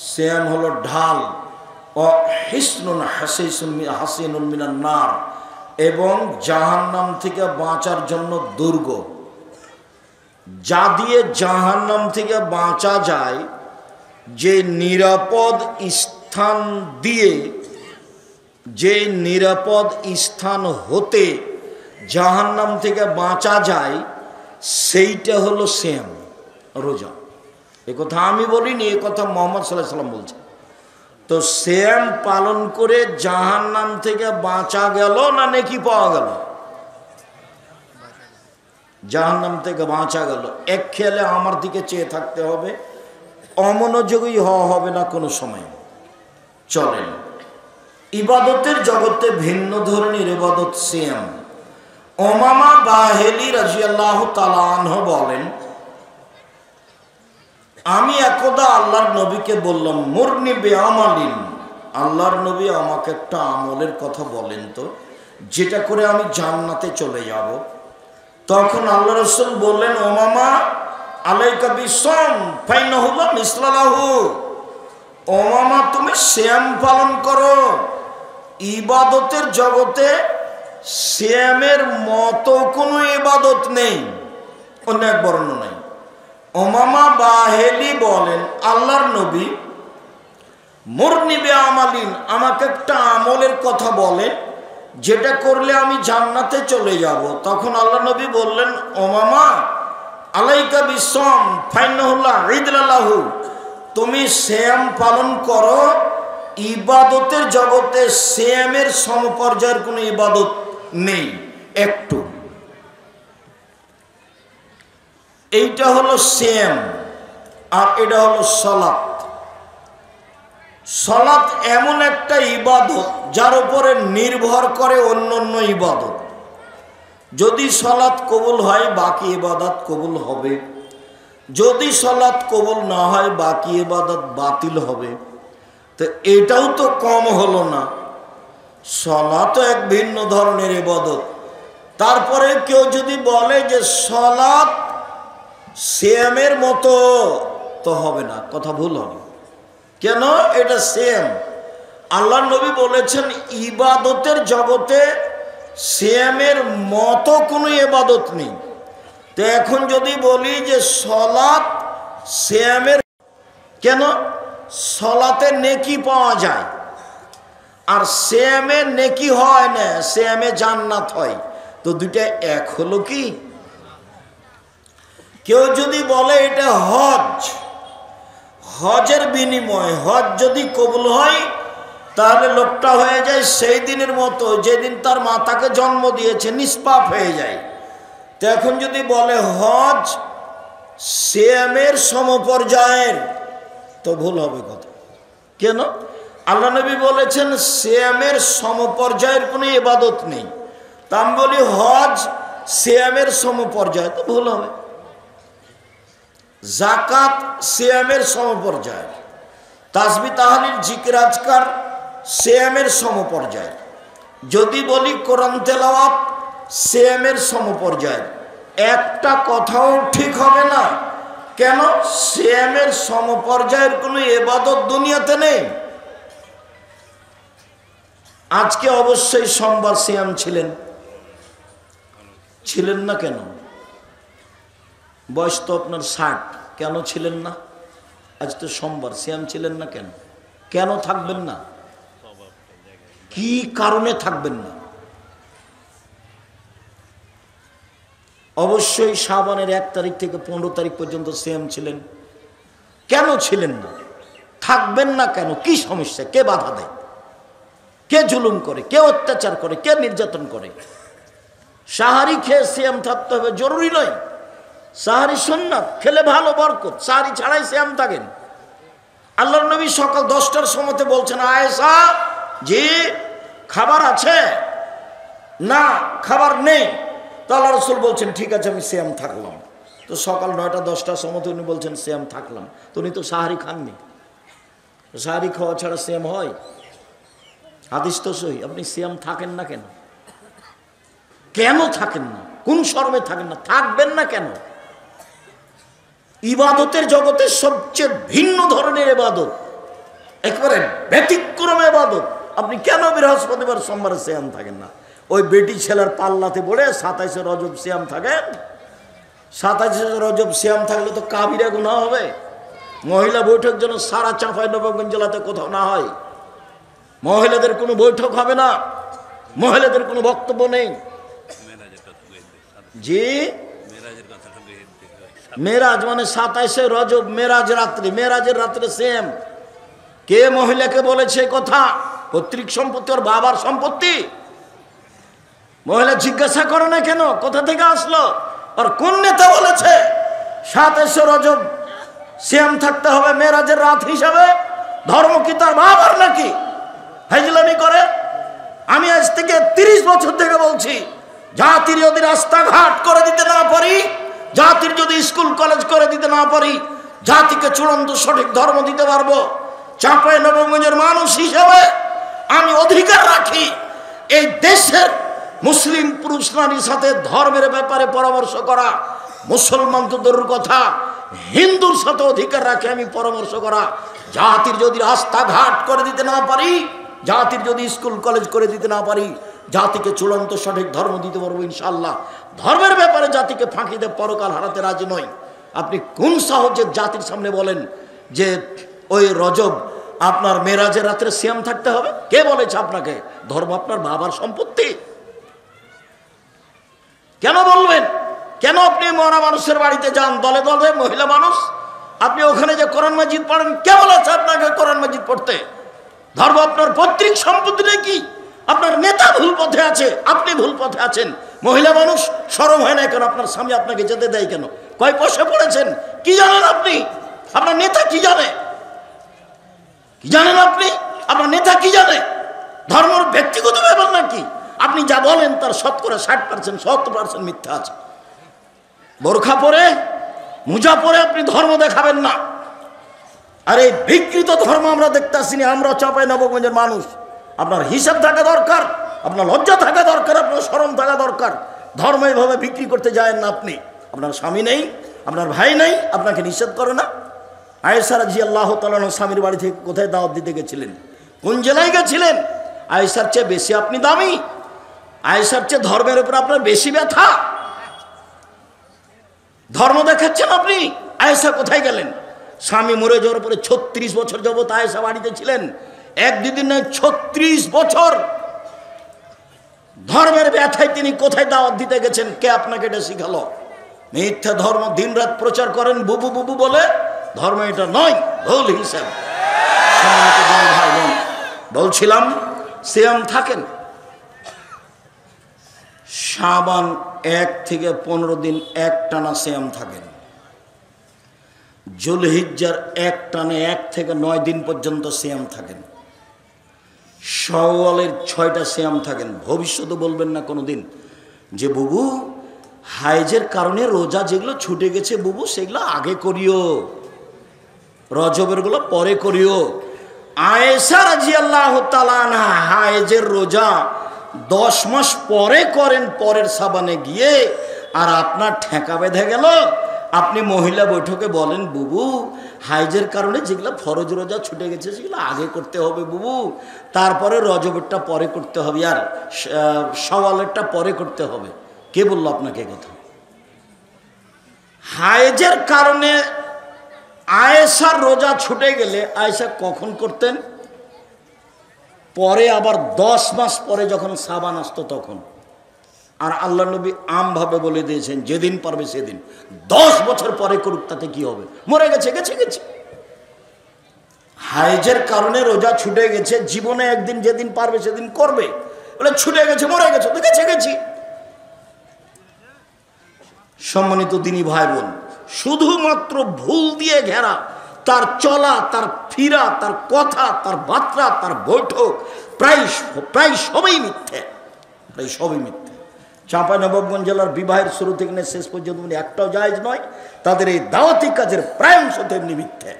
Speaker 1: সিয়াম হলো ঢাল, ও হিসনুন হাসিনুন মিনান নার, এবং জাহান্নাম থেকে বাঁচার জন্য দুর্গ। যা দিয়ে জাহান্নাম থেকে বাঁচা যায়, যে নিরাপদ স্থান দিয়ে, যে নিরাপদ স্থান হতে জাহান্নাম থেকে বাঁচা যায়, সেইটা হলো সিয়াম, রোজা। এ কথা আমি বলিনি, এ কথা মুহাম্মদ সাল্লাল্লাহু আলাইহি ওয়াসাল্লাম বলছেন। তো সিয়াম পালন করে জাহান্নাম থেকে বাঁচা গেল না নেকি পাওয়া গেল? জাহান্নাম থেকে বাঁচা গেল। এক খেয়ালে আমার দিকে চেয়ে থাকতে হবে, অমনোযোগী হওয়া হবে না কোনো সময়। চলেন, ইবাদতের জগতে ভিন্ন ধরনের ইবাদত সিয়াম। উমামা বাহিলী রাদিয়াল্লাহু তাআলা আনহু বলেন, আমি একদা আল্লাহর নবীকে বললাম, মুরনি বিআমালিন, আল্লাহর নবী আমাকে একটা আমলের কথা বলেন তো, যেটা করে আমি জান্নাতে চলে যাব। তখন আল্লাহ রাসূল বললেন, উমামা আলাইকা বিসম ফাইনাহু মিসলাহু, উমামা তুমি সিয়াম পালন করো। ইবাদতের জগতে সিয়ামের মতো কোনো ইবাদত নেই, অন্য এক বর্ণনা নেই। উমামা বাহিলী বলেন, আল্লাহর নবী মুরনি বিআমালিন, আমাকে একটা আমলের কথা বলেন, যেটা করলে আমি জান্নাতে চলে যাব। তখন আল্লাহ নবী বললেন, উমামা আলাইকা বিসম ফাইনাহুল্লাহ ঈদলাহু, তুমি সিয়াম পালন করো। ইবাদতের জগতে সিয়ামের সমপর্যায়ের কোনো ইবাদত নেই একটু। এইটা হলো সিয়াম, আর এটা হলো সালাত। সালাত এমন একটা ইবাদত যার উপরে নির্ভর করে অন্য অন্য ইবাদত। যদি সালাত কবুল হয়, বাকি ইবাদত কবুল হবে। যদি সালাত কবুল না হয়, বাকি ইবাদত বাতিল হবে। তো এটাও তো কম হলো না, সালাতও এক ভিন্ন ধরনের ইবাদত। তারপরে কেউ যদি বলে যে সালাত সিয়ামের মতো, তো হবে না, কথা ভুল হবে। কেন? এটা সিয়াম। আল্লাহ নবী বলেছেন, ইবাদতের জগতে সিয়ামের মতো কোনো ইবাদত নেই। তো এখন যদি বলি যে সালাত সিয়ামের, কেন? সালাতে নেকি পাওয়া যায়, আর সিয়ামে নেকি হয় না, সিয়ামে জান্নাত হয়। তো দুইটা এক হলো কি? কেউ যদি বলে এটা হজ, হজের বিনিময়, হজ যদি কবুল হয়, তাহলে লোকটা হয়ে যায় সেই দিনের মতো যেদিন তার মাতাকে জন্ম দিয়েছে, নিষ্পাপ হয়ে যায়। তো এখন যদি বলে হজ সিয়ামের সমপর্যায়ের, তো ভুল হবে কথা। কেন? আল্লাহ নবী বলেছেন সিয়ামের সমপর্যায়ের কোনো ইবাদত নেই। তা আমি বলি হজ সিয়ামের সমপর্যায়, তো ভুল হবে। যাকাত সিয়ামের সমপর্যায়, তাসবিহ তাহলিল জিকির আজকার সিয়ামের সমপর্যায়। যদি বলি কোরআন তেলাওয়াত সিয়ামের সমপর্যায়, একটা কথাও ঠিক হবে না। কেন? সিয়ামের সমপর্যায়ের কোনো ইবাদত দুনিয়াতে নেই। আজকে অবশ্যই সোমবার সিয়াম ছিলেন না কেন? বয়স তো আপনার 60, কেন ছিলেন না? আজ তো সোমবার, সিয়াম ছিলেন না কেন? কেন থাকবেন না? কি কারণে থাকবেন না? অবশ্যই শাবানের 1 তারিখ থেকে 15 তারিখ পর্যন্ত সিয়াম ছিলেন। কেন ছিলেন না? থাকবেন না কেন? কি সমস্যা? কে বাধা দেয়? কে জুলুম করে? কে অত্যাচার করে? কে নির্যাতন করে? সাহারি খেয়ে সিয়াম থাকতে হবে জরুরি নয়। সাহারি সুন্নাত, খেলে ভালো বরকত। সাহারি ছাড়াই সিয়াম থাকেন। আল্লাহর নবী সকাল 10টার সময়তে বলছেন, আয়েশা জি খাবার আছে? না খাবার নেই। তো আল্লাহ রাসূল বলছেন ঠিক আছে আমি সিয়াম থাকলাম। তো সকাল 9টা 10টার সময়তে উনি বলছেন সিয়াম থাকলাম। তো উনি তো সাহারি খাননি। সাহারি খাওয়া ছাড়া সিয়াম হয়? হাদিস তো সহি। আপনি সিয়াম থাকেন না কেন? কেন থাকেন না? কোন শর্মে থাকেন না? থাকবেন না কেন? ইবাদতের জগতের সবচেয়ে ভিন্ন ধরনের ইবাদত, একেবারে ব্যতিক্রম ইবাদত। আপনি কেন বৃহস্পতিবার সোমবারে সিয়াম থাকেন না? ওই বেটি ছেলের পাল্লাতে পড়ে 27শে রজব সিয়াম থাকেন। 27শে রজব সিয়াম থাকলে তো কাবিরা গুনাহ হবে। মহিলা বৈঠক যেন সারা চাঁপাইনবাবগঞ্জ জেলাতে কোথাও না হয়। মহিলাদের কোনো বৈঠক হবে না, মহিলাদের কোনো বক্তব্য নেই। জি মেরাজ মানে 27শে রজব, মেরাজ রাত্রি, মেরাজের রাত্রে সেম। কে মহিলাকে বলেছে কথা? পৈতৃক সম্পত্তি ওর বাবার সম্পত্তি। মহিলা জিজ্ঞাসা করে না কেন কোথা থেকে আসলো? আর কোন নেতা বলেছে 27শে রজব সিয়াম থাকতে হবে মেরাজের রাত হিসাবে? ধর্ম কি তার বাবার নাকি? হাইজলামি করে। আমি আজ থেকে 30 বছর থেকে বলছি, জাতির যদি রাস্তাঘাট করে দিতে না পারি, জাতির যদি স্কুল কলেজ করে দিতে না পারি, জাতিকে চূড়ান্ত সঠিক ধর্ম দিতে পারবো, চাঁপাইনবাবগঞ্জের মানুষ হিসেবে আমি অধিকার রাখি এই দেশের মুসলিম পুরুষ নারীর সাথে ধর্মের ব্যাপারে পরামর্শ করা। মুসলমান তো দূরের কথা, হিন্দুর সাথে অধিকার রাখে আমি পরামর্শ করা। জাতির যদি রাস্তাঘাট করে দিতে না পারি, জাতির যদি স্কুল কলেজ করে দিতে না পারি, জাতিকে চূড়ান্ত সঠিক ধর্ম দিতে পারবো ইনশাআল্লাহ। ধর্মের ব্যাপারে জাতিকে ফাঁকি দিয়ে পরকাল হারাতে রাজি নয়। আপনি কোন সাহসে জাতির সামনে বলেন যে ওই রজব আপনার মেরাজের রাত্রে সিয়াম থাকতে হবে? কে বলেছে আপনাকে? ধর্ম আপনার বাবার সম্পত্তি। কেন বলবেন? কেন আপনি মরা মানুষের বাড়িতে যান দলে দলে, মহিলা মানুষ, আপনি ওখানে যে কোরআন মাজিদ পড়েন? কে বলেছে আপনাকে কোরআন মাজিদ পড়তে? ধর্ম আপনার পৈতৃক সম্পত্তি নাকি? আপনার নেতা ভুল পথে আছে, আপনি ভুল পথে আছেন। মহিলা মানুষ, শরম হয় না কেন? আপনার স্বামী আপনাকে যেতে দেয় কেন? কয় পয়সা পড়েছেন? কি জানেন আপনি? আপনার নেতা কি জানে? কি জানেন আপনি? আপনার নেতা কি জানে? ধর্মের ব্যক্তিগত ব্যাপার নাকি? আপনি যা বলেন তার শতকরা 60%, 70% মিথ্যা আছে। বোরখা পরে, মুজা পরে আপনি ধর্ম দেখাবেন না। আর এই বিকৃত ধর্ম আমরা দেখতে আসিনি। আমরা চাঁপাইনবাবগঞ্জের মানুষ। আপনার হিসাব থাকা দরকার, আপনার লজ্জা থাকা দরকার, আপনার শরম থাকা দরকার। ধর্ম এইভাবে বিক্রি করতে যায়েন না আপনি। আপনার স্বামী নেই, আপনার ভাই নেই, আপনাকে নিষেধ করে না। আয়েশা রাদিয়াল্লাহু তাআলা স্বামীর বাড়ি থেকে কোথায় দাওয়াত দিতে গেছিলেন? কোন জেলায় গেছিলেন? আয়েশার চেয়ে বেশি আপনি দামি। আয়েশার চেয়ে ধর্মের উপর আপনার বেশি ব্যথা। ধর্ম দেখাচ্ছেন আপনি। আয়েশা কোথায় গেলেন? স্বামী মরে যাওয়ার পরে 36 বছর যাবত আয়েশা বাড়িতে ছিলেন। এক দুদিন নয়, 36 বছর ধর্মের ব্যথায় তিনি কোথায় দাওয়াত দিতে গেছেন? কে আপনাকে এটা শিখালো? মিথ্যা ধর্ম দিনরাত প্রচার করেন বুবু বুবু বলে। ধর্ম এটা নয়, ভুল হিসাব। বলছিলাম সিয়াম থাকেন। শাবান 1 থেকে 15 দিন একটানা সিয়াম থাকেন। জুলহিজ্জার একটানে 1 থেকে 9 দিন পর্যন্ত সিয়াম থাকেন। শাওয়ালের 6টা সিয়াম থাকেন। ভবিষ্যতে বলবেন না কোনোদিন যে বুবু হাইজের কারণে রোজা যেগুলো ছুটে গেছে বুবু সেগুলো আগে করিও, রজবের গুলো পরে করিও। আয়েশা রাদিয়াল্লাহু তাআলা আনহা হাইজের রোজা 10 মাস পরে করেন, পরের সাবানে গিয়ে। আর আপনার ঠেকা বেঁধে গেল। আপনি মহিলা বৈঠকে বলেন বুবু হাইজের কারণে যেগুলো ফরজ রোজা ছুটে গেছে সেগুলো আগে করতে হবে বুবু, তারপরে রজবেরটা পরে করতে হবে, আর শাওয়ালেরটা পরে করতে হবে। কে বলল আপনাকে কথা? হাইজের কারণে আয়েশার রোজা ছুটে গেলে আয়েশা কখন করতেন? পরে আবার 10 মাস পরে যখন সাবান আসতো তখন। আর আল্লাহ নবী আমভাবে বলে দিয়েছেন যেদিন পারবে সেদিন। 10 বছর পরে করুক তাতে কি হবে? মরে গেছে গেছে গেছে। হাইজের কারণে রোজা ছুটে গেছে, জীবনে একদিন যেদিন পারবে সেদিন করবে, বলে ছুটে গেছে, মরে গেছে, তো গেছি। সম্মানিত দিনী ভাই বোন, শুধুমাত্র ভুল দিয়ে ঘেরা তার চলা, তার ফিরা, তার কথা, তার বার্তা, তার বৈঠক প্রায় সবই মিথ্যে, প্রায় সবই মিথ্যে। চাঁপাইনবাবগঞ্জ জেলার বিবাহের শুরু থেকে শেষ পর্যন্ত একটাও জায়েজ নয়। তাদের এই দাওয়াতি কাজের প্রায় অংশ তেমনি মিথ্যে,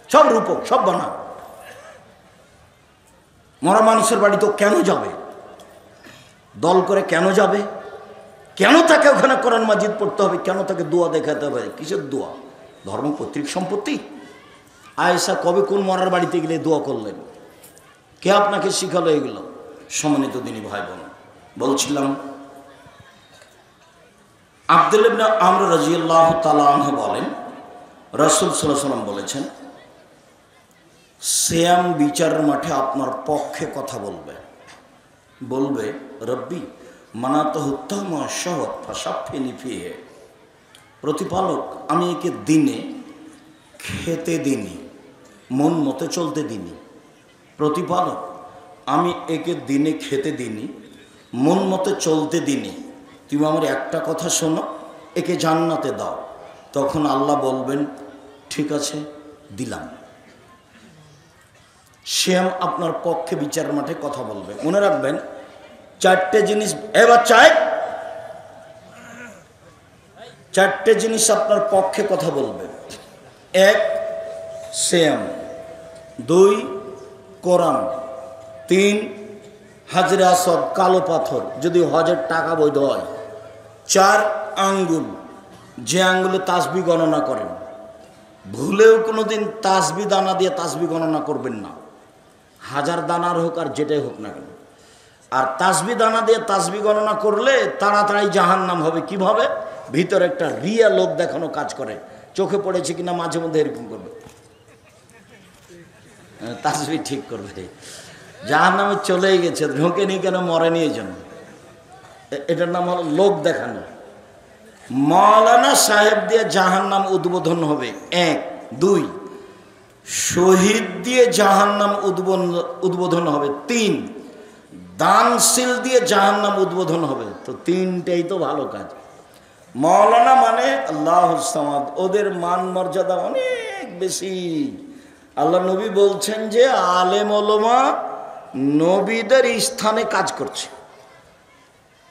Speaker 1: সব রূপক, সব বানানো। মরা মানুষের বাড়ি তো কেন যাবে, দল করে কেন যাবে, কেন তাকে ওখানে কোরআন মাজিদ পড়তে হবে, কেন তাকে দোয়া দেখাতে হবে? কিসের দোয়া? ধর্ম পৈতৃক সম্পত্তি? আয়েশা কবে কোন মরার বাড়িতে গেলে দোয়া করলেন? কে আপনাকে শিখালো এগুলো? সম্মানিত দিনী ভাই বোন, বলছিলাম আব্দুল্লাহ ইবনে আমর রাদিয়াল্লাহু তাআলা আনহু বলেন, রাসূল সাল্লাল্লাহু আলাইহি ওয়াসাল্লাম বলেছেন, সিয়াম বিচারের মাঠে আপনার পক্ষে কথা বলবে রব্বি মানাতাহুত্তামা শাহওয়াত ফাশাফিনি ফিহি, প্রতিপালক আমি একে দিনে খেতে দিনি, মন মতো চলতে দিনি। প্রতিপালক আমি একে দিনে খেতে দিনি, মন মতো চলতে দিনি, তুমি আমার একটা কথা শোনো, একে জান্নাতে দাও। তখন আল্লাহ বলবেন ঠিক আছে দিলাম। সিয়াম আপনার পক্ষে বিচারের মাঠে কথা বলবে। মনে রাখবেন চারটে জিনিস, এবার চারটে জিনিস আপনার পক্ষে কথা বলবে। এক, সিয়াম। দুই, কোরআন। তিন, হাজরে আসওয়াদ, কালো পাথর, যদি হজের টাকা বৈধ হয়। চার, আঙ্গুল, যে আঙ্গুলে তাসবিহ গণনা করেন। ভুলেও কোনোদিন তাসবিহ দানা দিয়ে তাসবিহ গণনা করবেন না, 1000 দানার হোক আর যেটাই হোক না কেন। আর তাসবিহ দানা দিয়ে তাসবিহ গণনা করলে তাড়াতাড়ি জাহান্নাম হবে। কিভাবে? ভিতরে একটা রিয়া লোক দেখানো কাজ করে, চোখে পড়েছে কিনা মাঝে মধ্যে এরকম করবে, তাসবিহ ঠিক করবে, জাহান্নামে চলেই গেছে, ঢোকেনি কেন, মরেনি এই জন্য। এটার নাম হলো লোক দেখানো। মাওলানা সাহেব দিয়ে জাহান্নাম উদ্বোধন হবে, 1। 2, শহীদ দিয়ে জাহান্নাম উদ্বোধন হবে। 3, দানশীল দিয়ে জাহান্নাম উদ্বোধন হবে। তো তিনটেই তো ভালো কাজ। মাওলানা মানে আল্লাহুস সামাদ, ওদের মান মর্যাদা অনেক বেশি। আল্লাহ নবী বলছেন যে আলেম ওলামা নবীদের স্থানে কাজ করছে।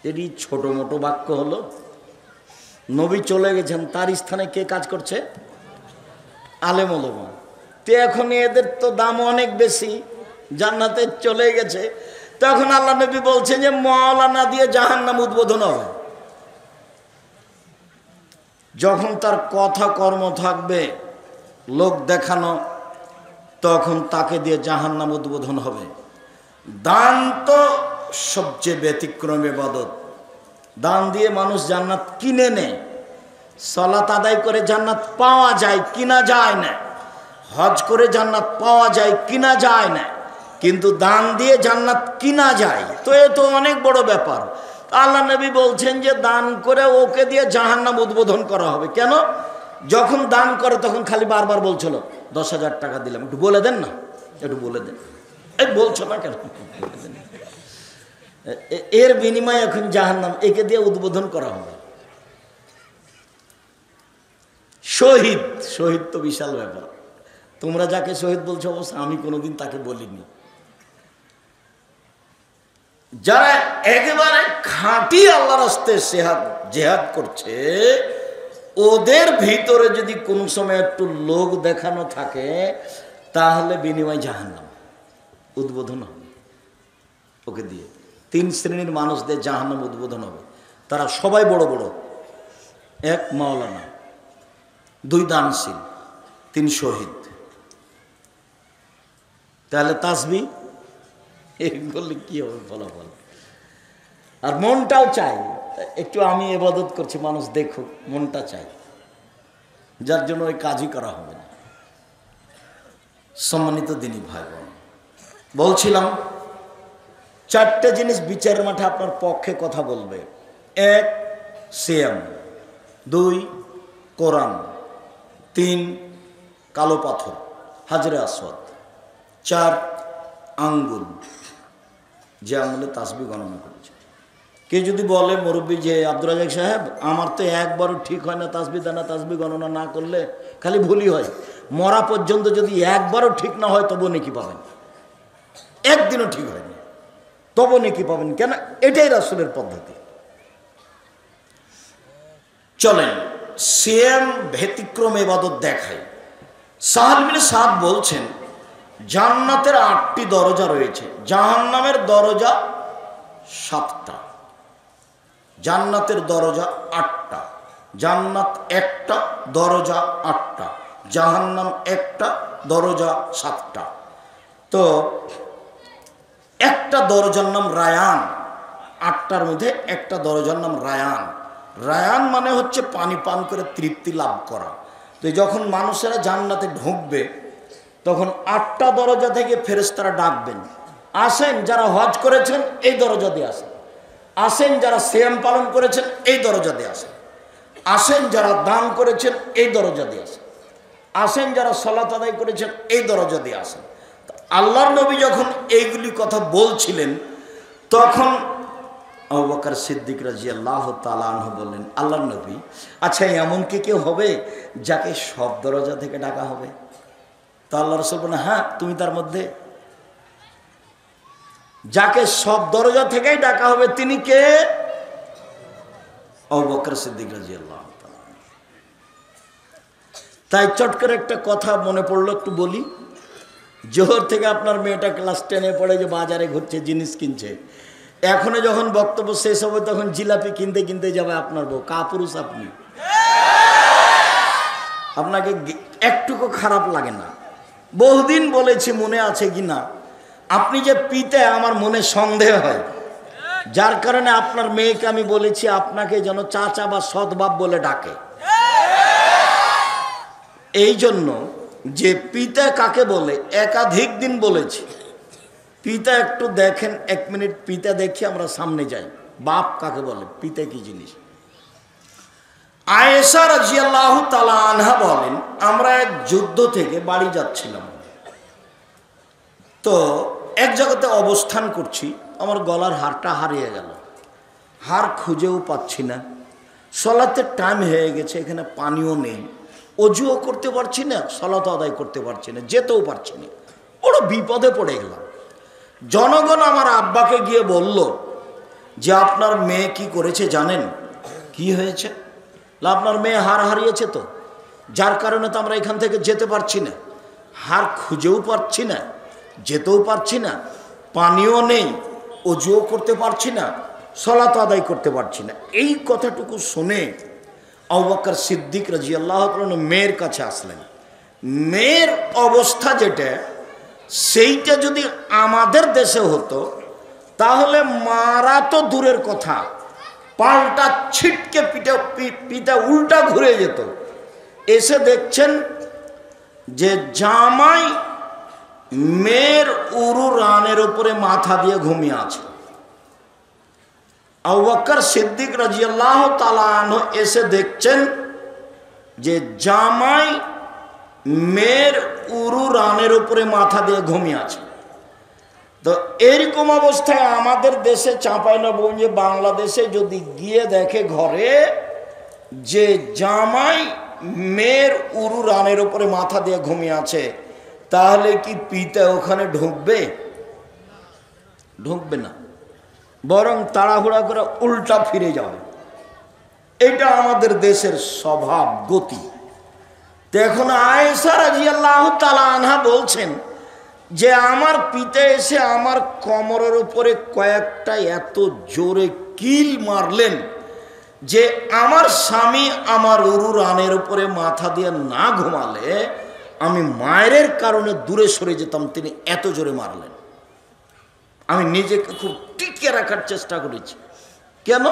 Speaker 1: এটি ছোট মোটো বাক্য হলো? নবী চলে গেছেন, তার স্থানে কে কাজ করছে? আলেম ওলামা। তো এখন এদের তো দাম অনেক বেশি, জান্নাতে চলে গেছে। তখন আল্লাহ নবী বলছেন যে মাওলানা দিয়ে জাহান্নাম উদ্বোধন হবে। যখন তার কথা কর্ম থাকবে লোক দেখানো, তখন তাকে দিয়ে জাহান্নাম উদ্বোধন হবে। দান তো সবচেয়ে ব্যতিক্রম ইবাদত। দান দিয়ে মানুষ জান্নাত কিনে নেয়। সালাত আদায় করে জান্নাত পাওয়া যায়, কিনা যায় না। হজ করে জান্নাত পাওয়া যায়, কিনা যায় না। কিন্তু দান দিয়ে জান্নাত কিনা যায়, তো এ তো অনেক বড় ব্যাপার। আল্লাহ নবী বলছেন যে দান করে ওকে দিয়ে জাহান্নাম উদ্বোধন করা হবে। কেন? যখন দান করে তখন খালি বারবার বলছিল 10,000 টাকা দিলাম, একটু বলে দেন না, একটু বলে দেন। এই বলছো না কেন? এর বিনিময়ে এখন জাহান্নাম, একে দিয়ে উদ্বোধন করা হবে। শহীদ, শহীদ তো বিশাল ব্যাপার। তোমরা যাকে শহীদ বলছো অবশ্য আমি কোনোদিন তাকে বলিনি। যারা একেবারে খাঁটি আল্লাহর রাস্তায় জেহাদ করছে, ওদের ভিতরে যদি কোনো সময় একটু লোক দেখানো থাকে, তাহলে বিনিময় জাহান্নাম উদ্বোধন হবে ওকে দিয়ে। 3 শ্রেণীর মানুষদের জাহান্নাম উদ্বোধন হবে। তারা সবাই বড় বড়। 1, মাওলানা। 2, দানশীল। 3, শহীদ। তাহলে তাসবিহ করলে কি হবে ফলাফল? আর মনটাও চাই একটু, আমি ইবাদত করছি মানুষ দেখুক, মনটা চাই, যার জন্য ওই কাজই করা হবে না। সম্মানিত দিনী ভাই বোন, বলছিলাম 4টে জিনিস বিচারের মাঠে আপনার পক্ষে কথা বলবে। 1, সিয়াম। 2, কোরআন। 3, কালো পাথর, হাজরে আসওয়াদ। 4 আঙ্গুল, যে আঙ্গুলে তাসবিহ গণনা করেছে। কে যদি বলে মুরব্বী যে আব্দুর রাজাক সাহেব আমার তো একবারও ঠিক হয় না তাসবিহ দানা, তাসবিহ গণনা না করলে খালি ভুলই হয়, মরা পর্যন্ত যদি একবারও ঠিক না হয় তবু নেকি পাবেন, একদিনও ঠিক হয়নি তবু নেকি পাবেন। কেন? এটাই রাসূলের পদ্ধতি। চলেন সেম ব্যতিক্রম ইবাদত দেখাই। সাহাল বিন সাদ বলছেন জান্নাতের 8টি দরজা রয়েছে, জাহান্নামের দরজা 7টা। জান্নাতের দরজা 8টা, জান্নাত একটা, দরজা 8টা, জাহান্নাম একটা, দরজা 7টা। তো একটা দরজার নাম রায়ান, 8টার মধ্যে একটা দরজার নাম রায়ান। রায়ান মানে হচ্ছে পানি পান করে তৃপ্তি লাভ করা। তো যখন মানুষেরা জান্নাতে ঢুকবে তখন 8টা দরজা থেকে ফেরেশতারা ডাকবেন, আসেন যারা হজ করেছেন এই দরজা দিয়ে আসেন, আসেন যারা সিয়াম পালন করেছেন এই দরজা দিয়ে আসেন, আসেন যারা দান করেছেন এই দরজা দিয়ে আসেন, আসেন যারা সালাত আদায় করেছেন এই দরজা দিয়ে আসেন। আল্লাহর নবী যখন এইগুলি কথা বলছিলেন তখন আবু বকর সিদ্দিক রাদিয়াল্লাহু তাআলা আনহু বললেন, আল্লাহর নবী আচ্ছা এমন কি কেউ হবে যাকে সব দরজা থেকে ডাকা হবে? তো আল্লাহ রাসূল বলেন, হ্যাঁ তুমি তার মধ্যে। যাকে সব দরজা থেকেই ডাকা হবে তিনি কে? আবু বকর সিদ্দিক রাদিয়াল্লাহু তাআলা। তাই চট করে একটা কথা মনে পড়লো, একটু বলি। জোহর থেকে আপনার মেয়েটা ক্লাস 10-এ পড়ে, যে বাজারে ঘুরছে, জিনিস কিনছে, এখনো যখন বক্তব্য শেষ হবে তখন জিলাপি কিনতে কিনতে যাবে আপনার বউ। কাপুরুষ আপনি, আপনাকে একটুকু খারাপ লাগে না? বহুদিন বলেছি, মনে আছে কি না, আপনি যে পিতা আমার মনে সন্দেহ হয়, যার কারণে আপনার মেয়েকে আমি বলেছি আপনাকে যেন চাচা বা সৎবাপ বলে ডাকে। এই জন্য যে পিতা কাকে বলে একাধিক দিন বলেছি। পিতা একটু দেখেন, 1 মিনিট পিতা দেখি আমরা সামনে যাই। বাপ কাকে বলে, পিতা কি জিনিস? আয়েশা রাদিয়াল্লাহু তাআলা আনহা বলেন, আমরা এক যুদ্ধ থেকে বাড়ি যাচ্ছিলাম, তো এক জায়গাতে অবস্থান করছি, আমার গলার হারটা হারিয়ে গেল, হার খুঁজেও পাচ্ছি না, সালাতের টাইম হয়ে গেছে, এখানে পানিও নেই, অজুও করতে পারছি না, সালাত আদায় করতে পারছি না, যেতেও পারছি না, বড় বিপদে পড়ে গেলাম। জনগণ আমার আব্বাকে গিয়ে বলল যে আপনার মেয়ে কি করেছে জানেন? কি হয়েছে? আপনার মেয়ে হার হারিয়েছে, তো যার কারণে তো আমরা এখান থেকে যেতে পারছি না, হার খুঁজেও পারছি না, যেতেও পারছি না, পানিও নেই, অজুও করতে পারছি না, সালাত আদায় করতে পারছি না। এই কথাটুকু শুনে আবু বকর সিদ্দিক রাদিয়াল্লাহু তাআলা মেয়ের কাছে আসলেন। মেয়ের অবস্থা যেটা, সেইটা যদি আমাদের দেশে হতো তাহলে মারা তো দূরের কথা, পাল্টা ছিটকে পিঠে উল্টা ঘুরে যেত। এসে দেখছেন যে জামাই মেয়ের উরু রানের উপরে মাথা দিয়ে ঘুমিয়ে আছে। আবু বকর সিদ্দিক রাদিয়াল্লাহু তাআলা আনহু এসে দেখছেন যে জামাই মেয়ের উরু রানের উপরে মাথা দিয়ে ঘুমিয়ে আছে। তো এরকম অবস্থায় আমাদের দেশে চাঁপাইনবাবগঞ্জে বাংলাদেশে যদি গিয়ে দেখে ঘরে যে জামাই মেয়ের উরু রানের উপরে মাথা দিয়ে ঘুমিয়ে আছে, তাহলে কি পিতা ওখানে ঢুকবে? ঢুকবে না, বরং তাড়াহুড়া করে উল্টা ফিরে যাবে। এটা আমাদের দেশের স্বভাব গতি। দেখুন আয়েশা রাদিয়াল্লাহু তাআলা আনহা বলছেন যে আমার পিতা এসে আমার কোমরের উপরে কয়েকটা এত জোরে কিল মারলেন যে আমার স্বামী আমার উরু রানের উপরে মাথা দিয়ে না ঘুমালে আমি মায়ের কারণে দূরে সরে যেতাম, তিনি এত জোরে মারলেন। আমি নিজেকে খুব টিকিয়ে রাখার চেষ্টা করেছি। কেন?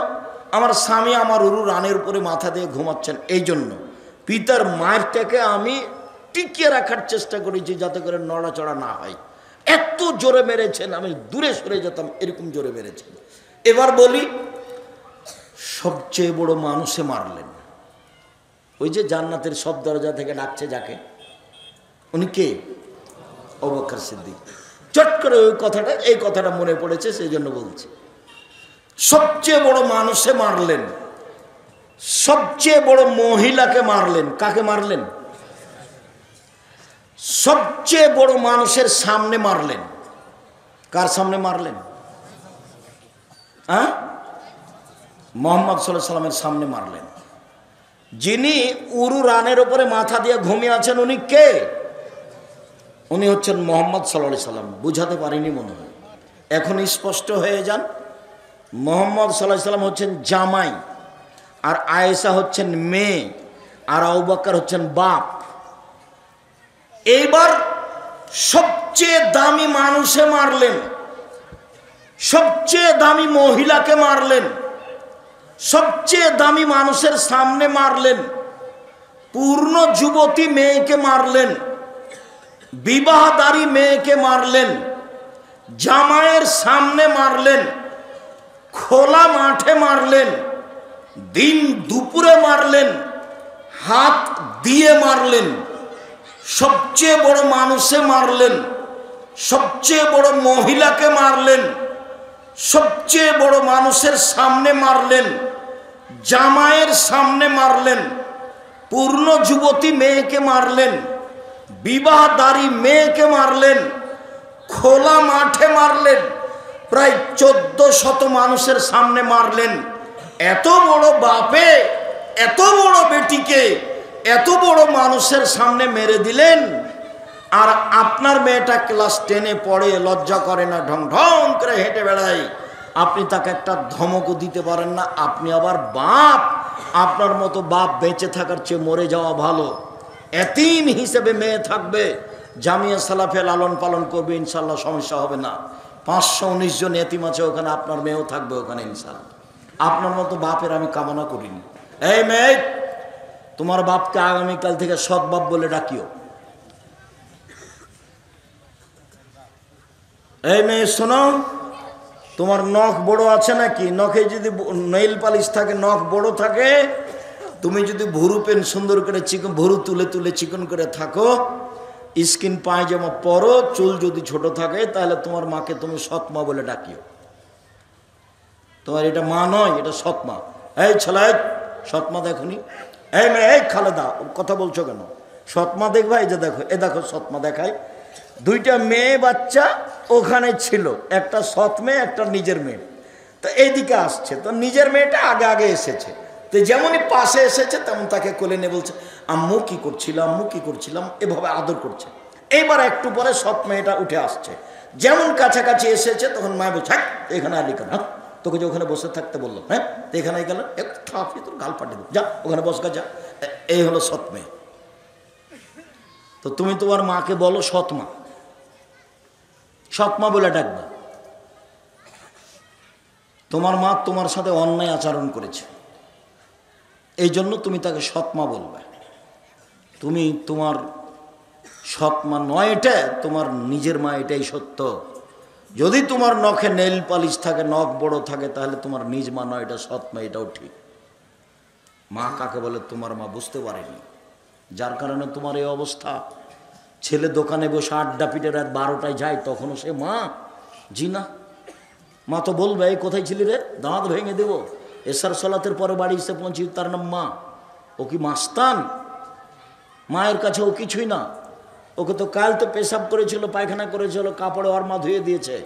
Speaker 1: আমার স্বামী আমার উরু রানের উপরে মাথা দিয়ে ঘুমাচ্ছেন, এই জন্য পিতার মায়েরটাকে আমি টিকিয়ে রাখার চেষ্টা করেছি যাতে করে নড়াচড়া না হয়। এত জোরে মেরেছেন আমি দূরে সরে যেতাম, এরকম জোরে মেরেছেন। এবার বলি সবচেয়ে বড় মানুষে মারলেন, ওই যে জান্নাতের সব দরজা থেকে ডাকছে যাকে, উনি কে? আবু বকর সিদ্দিক। চট করে এই কথাটা মনে পড়েছে, সেই জন্য বলছি। সবচেয়ে বড় মানুষে মারলেন, সবচেয়ে বড় মহিলাকে মারলেন। কাকে মারলেন? সবচেয়ে বড় মানুষের সামনে মারলেন। কার সামনে মারলেন? মুহাম্মদ সাল্লাল্লাহু আলাইহি সাল্লামের সামনে মারলেন। যিনি উরু রানের উপরে মাথা দিয়ে ঘুমিয়ে আছেন, উনি কে? উনি হচ্ছেন মুহাম্মদ সাল্লাল্লাহু আলাইহি সাল্লাম। বুঝাতে পারিনি মনে হয়, এখন স্পষ্ট হয়ে যান। মুহাম্মদ সাল্লাল্লাহু আলাইহি সাল্লাম হচ্ছেন জামাই, আর আয়েশা হচ্ছেন মেয়ে, আর আবু বকর হচ্ছেন বাপ। এইবার সবচেয়ে দামি মানুষে মারলেন, সবচেয়ে দামি মহিলাকে মারলেন, সবচেয়ে দামি মানুষের সামনে মারলেন, পূর্ণ যুবতী মেয়েকে মারলেন, বিবাহদারী মেয়েকে মারলেন, জামাইয়ের সামনে মারলেন, খোলা মাঠে মারলেন, দিন দুপুরে মারলেন, হাত দিয়ে মারলেন। সবচেয়ে বড় মানুষে মারলেন, সবচেয়ে বড় মহিলাকে মারলেন, সবচেয়ে বড় মানুষের সামনে মারলেন, জামাইয়ের সামনে মারলেন, পূর্ণ যুবতী মেয়েকে মারলেন, বিবাহদারী মেয়েকে মারলেন, খোলা মাঠে মারলেন, প্রায় 1400 মানুষের সামনে মারলেন। এত বড় বাপে এত বড় বেটিকে এত বড় মানুষের সামনে মেরে দিলেন। আর আপনার মেয়েটা ক্লাস 10-এ পড়ে, লজ্জা করে না, ঢং ঢং করে হেঁটে বেড়ায়, আপনি তাকে একটা ধমকও দিতে পারেন না। আপনি আবার বাপ, আপনার মতো বাপ বেঁচে থাকার চেয়ে মরে যাওয়া ভালো। এতিম হিসেবে মেয়ে থাকবে, জামিয়া সালাফে লালন পালন করবে, ইনশাল্লাহ সমস্যা হবে না। 519 জন এতিম আছে ওখানে, আপনার মেয়েও থাকবে ওখানে ইনশাল্লাহ। আপনার মতো বাপের আমি কামনা করিনি। এই মেয়ে, তোমার বাপকে আগামীকাল থেকে সৎ বাপ বলে ডাকিও। এই মেয়ে শোনো, তোমার নখ বড় আছে নাকি? নখে যদি নেইল পালিশ থাকে, নখ বড় থাকে, তুমি যদি ভুরু পেন সুন্দর করে চিকন, ভুরু তুলে তুলে চিকন করে থাকো, স্কিন পায়জামা পরো, চুল যদি ছোট থাকে, তাহলে তোমার মাকে তুমি সৎমা বলে ডাকিও। তোমার এটা মা নয়, এটা সৎমা। এই ছেলে, সৎমা দেখনি? এই মেয়ে, এই খালেদা, কথা বলছো কেন? সৎমা দেখবা? এই যে দেখো, এ দেখো সৎমা দেখায়। 2টা মেয়ে বাচ্চা ওখানে ছিল, একটা সৎ মেয়ে, একটা নিজের মেয়ে। তো এইদিকে আসছে, তো নিজের মেয়েটা আগে আগে এসেছে। তো যেমনই পাশে এসেছে তেমন তাকে কোলে নিয়ে বলছে, আম্মু কি করছিলাম, আম্মু কি করছিলাম, এভাবে আদর করছে। এইবার একটু পরে সৎ মেয়েটা উঠে আসছে, যেমন কাছাকাছি এসেছে তখন মা বলছে, হ্যাঁ এখানে আলি কেন? হ্যাঁ তোকে যে ওখানে বসে থাকতে বললো, হ্যাঁ তো এখানে গেল, একটু থাপি তোর গাল পাঠিয়ে দেবো, যা ওখানে বসকা যা। এই হলো সৎ মেয়ে। তো তুমি তোমার মাকে বলো সৎমা, সৎমা বলে ডাকবা। তোমার মা তোমার সাথে অন্যায় আচরণ করেছে, এই জন্য তুমি তাকে সৎমা বলবে। তুমি তোমার সৎমা নয়, এটা তোমার নিজের মা, এটাই সত্য। যদি তোমার নখে নেল পালিশ থাকে, নখ বড় থাকে, তাহলে তোমার নিজ মা নয়, এটা সৎমা, এটাও ঠিক। মা কাকে বলে তোমার মা বুঝতে পারেনি, যার কারণে তোমার এই অবস্থা। ছেলে দোকানে বসে আড্ডা পিটে রাত 12টায় যায়, তখনও সে মা? জি না। মা তো বলবে, এই কোথায় ছিলি রে, দাঁত ভেঙে দেবো। এসার সলাতের পরে বাড়ি এসে পৌঁছি, তার নাম মা। ও কি মাস্তান? মায়ের কাছে ও কিছুই না। ওকে তো কাল তো পেশাব করেছিল, পায়খানা করেছিল, কাপড়ে ওর মা ধুয়ে দিয়েছে।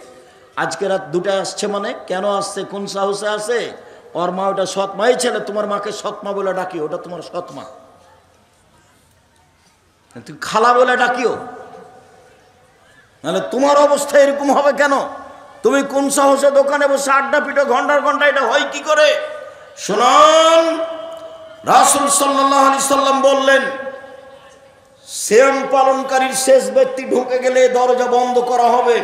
Speaker 1: আজকে রাত 2টায় আসছে, মানে কেন আসছে, কোন সাহসে আসে? ওর মা ওটা সৎ মাই ছেলে, তোমার মাকে সৎমা বলে ডাকি, ওটা তোমার সৎমা। তুমি খালা বলে ডাকিও, নাহলে তোমার অবস্থা এরকম হবে কেন? তুমি কোন সাহসে দোকানে বসে আড্ডা পিটো ঘন্টার ঘন্টা, এটা হয় কি করে? শুনুন, রাসূল সাল্লাল্লাহু আলাইহি সাল্লাম বললেন, সিয়াম পালনকারীর শেষ ব্যক্তি ঢুকে গেলে দরজা বন্ধ করা হবে,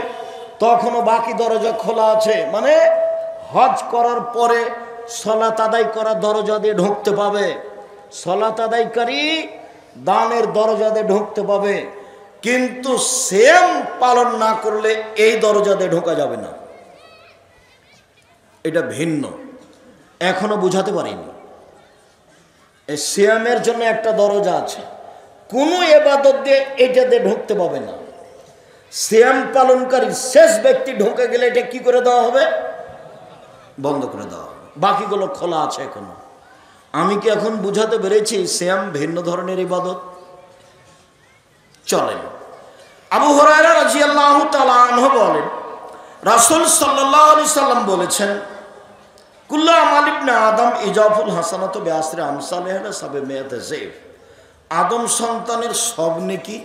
Speaker 1: তখনও বাকি দরজা খোলা আছে। মানে হজ করার পরে সালাত আদায় করা দরজা দিয়ে ঢুকতে পাবে, সালাত আদায়কারী দানের দরজা দিয়ে ঢুকতে পাবে, কিন্তু সিয়াম পালন না করলে এই দরজা দিয়ে ঢোকা যাবে না। এটা ভিন্ন, এখনো বুঝাতে পারিনি। এই সিয়ামের জন্য একটা দরজা আছে, কোনো ইবাদত দিয়ে এটা দিয়ে ঢুকতে পাবে না। সিয়াম পালনকারী শেষ ব্যক্তি ঢুকে গেলে এটা কি করে দেওয়া হবে? বন্ধ করে দেওয়া হবে। বাকিগুলো খোলা আছে এখনো। আমি কি এখন বুঝাতে পেরেছি সিয়াম ভিন্ন ধরনের ইবাদত? চলেন, আবু হুরায়রা রাদিয়াল্লাহু তাআলা আনহু বলেন, রাসূল সাল্লাল্লাহু আলাইহি সাল্লাম বলেছেন, কুল্লু আমাল ইবনে আদম ইজাফুল হাসানাতু বিআশরি আমসালিহা সাবিমিয়াতি যায়ফ। আদম সন্তানের সব নেকি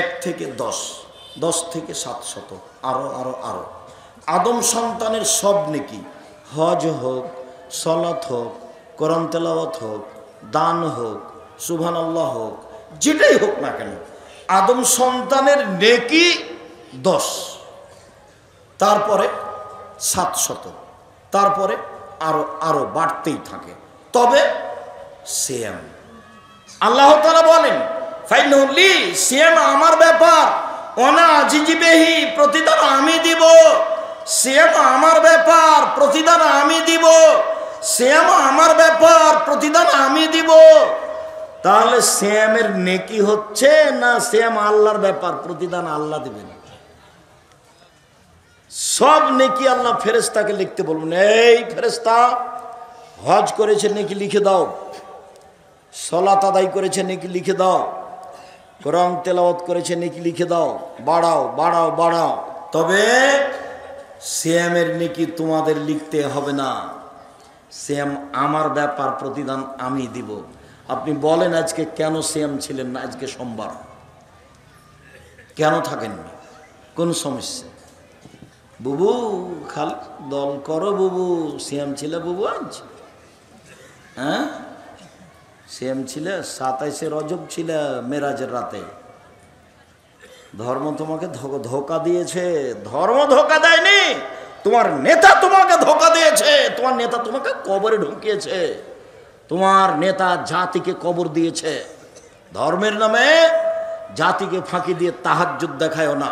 Speaker 1: 1 থেকে 10, 10 থেকে 700, আরো আরো আরো। আদম সন্তানের সব নেকি, হজ হোক, সালাত হোক, কোরআন তেলাওয়াত হোক, দান হোক, সুবহানাল্লাহ হোক, যেটাই হোক না কেন, আদম সন্তানের নেকি 10, তারপরে 700, তারপরে আরো আরো বাড়তেই থাকে। তবে সিয়াম, আল্লাহ তাআলা বলেন, ফাইনুলি, সিয়াম আমার ব্যাপার, ওনা আজিজিবেহি, প্রতিদান আমি দিব। সিয়াম আমার ব্যাপার, প্রতিদান আমি দিব। সিয়াম আমার ব্যাপার, প্রতিদান আমি দিব। তাহলে সিয়ামের নেকি হচ্ছে না সিয়াম আল্লাহর ব্যাপার, প্রতিদান আল্লাহ দিবেন? সব নেকি আল্লাহ ফেরেশতাকে লিখতে বলবেন, এই ফেরেশতা, হজ করেছে নেকি লিখে দাও, সালাত আদায় করেছে নেকি লিখে দাও, কোরআন তেলাওয়াত করেছে নেকি লিখে দাও, বাড়াও বাড়াও বাড়াও। তবে সিয়ামের নেকি তোমাদের লিখতে হবে না, সিয়াম আমার ব্যাপার, প্রতিদান আমি দিব। আপনি বলেন আজকে কেন সিয়াম ছিলেন না? আজকে সোমবার কেন থাকেননি? কোন সমস্যা? বুবু খালি দল করো, বুবু সিয়াম ছিল, বুবু আজ হ্যাঁ সিয়াম ছিল, 27শে রজব ছিল, মেরাজের রাতে। ধর্ম তোমাকে ধোকা দিয়েছে। ধর্ম ধোকা দেয়নি, তোমার নেতা তোমাকে ধোকা দিয়েছে। তোমার নেতা তোমাকে কবরে ঢুকিয়েছে, তোমার নেতা জাতিকে কবর দিয়েছে। ধর্মের নামে জাতিকে ফাঁকি দিয়ে তাহাজ্জুদ দেখায়ও না।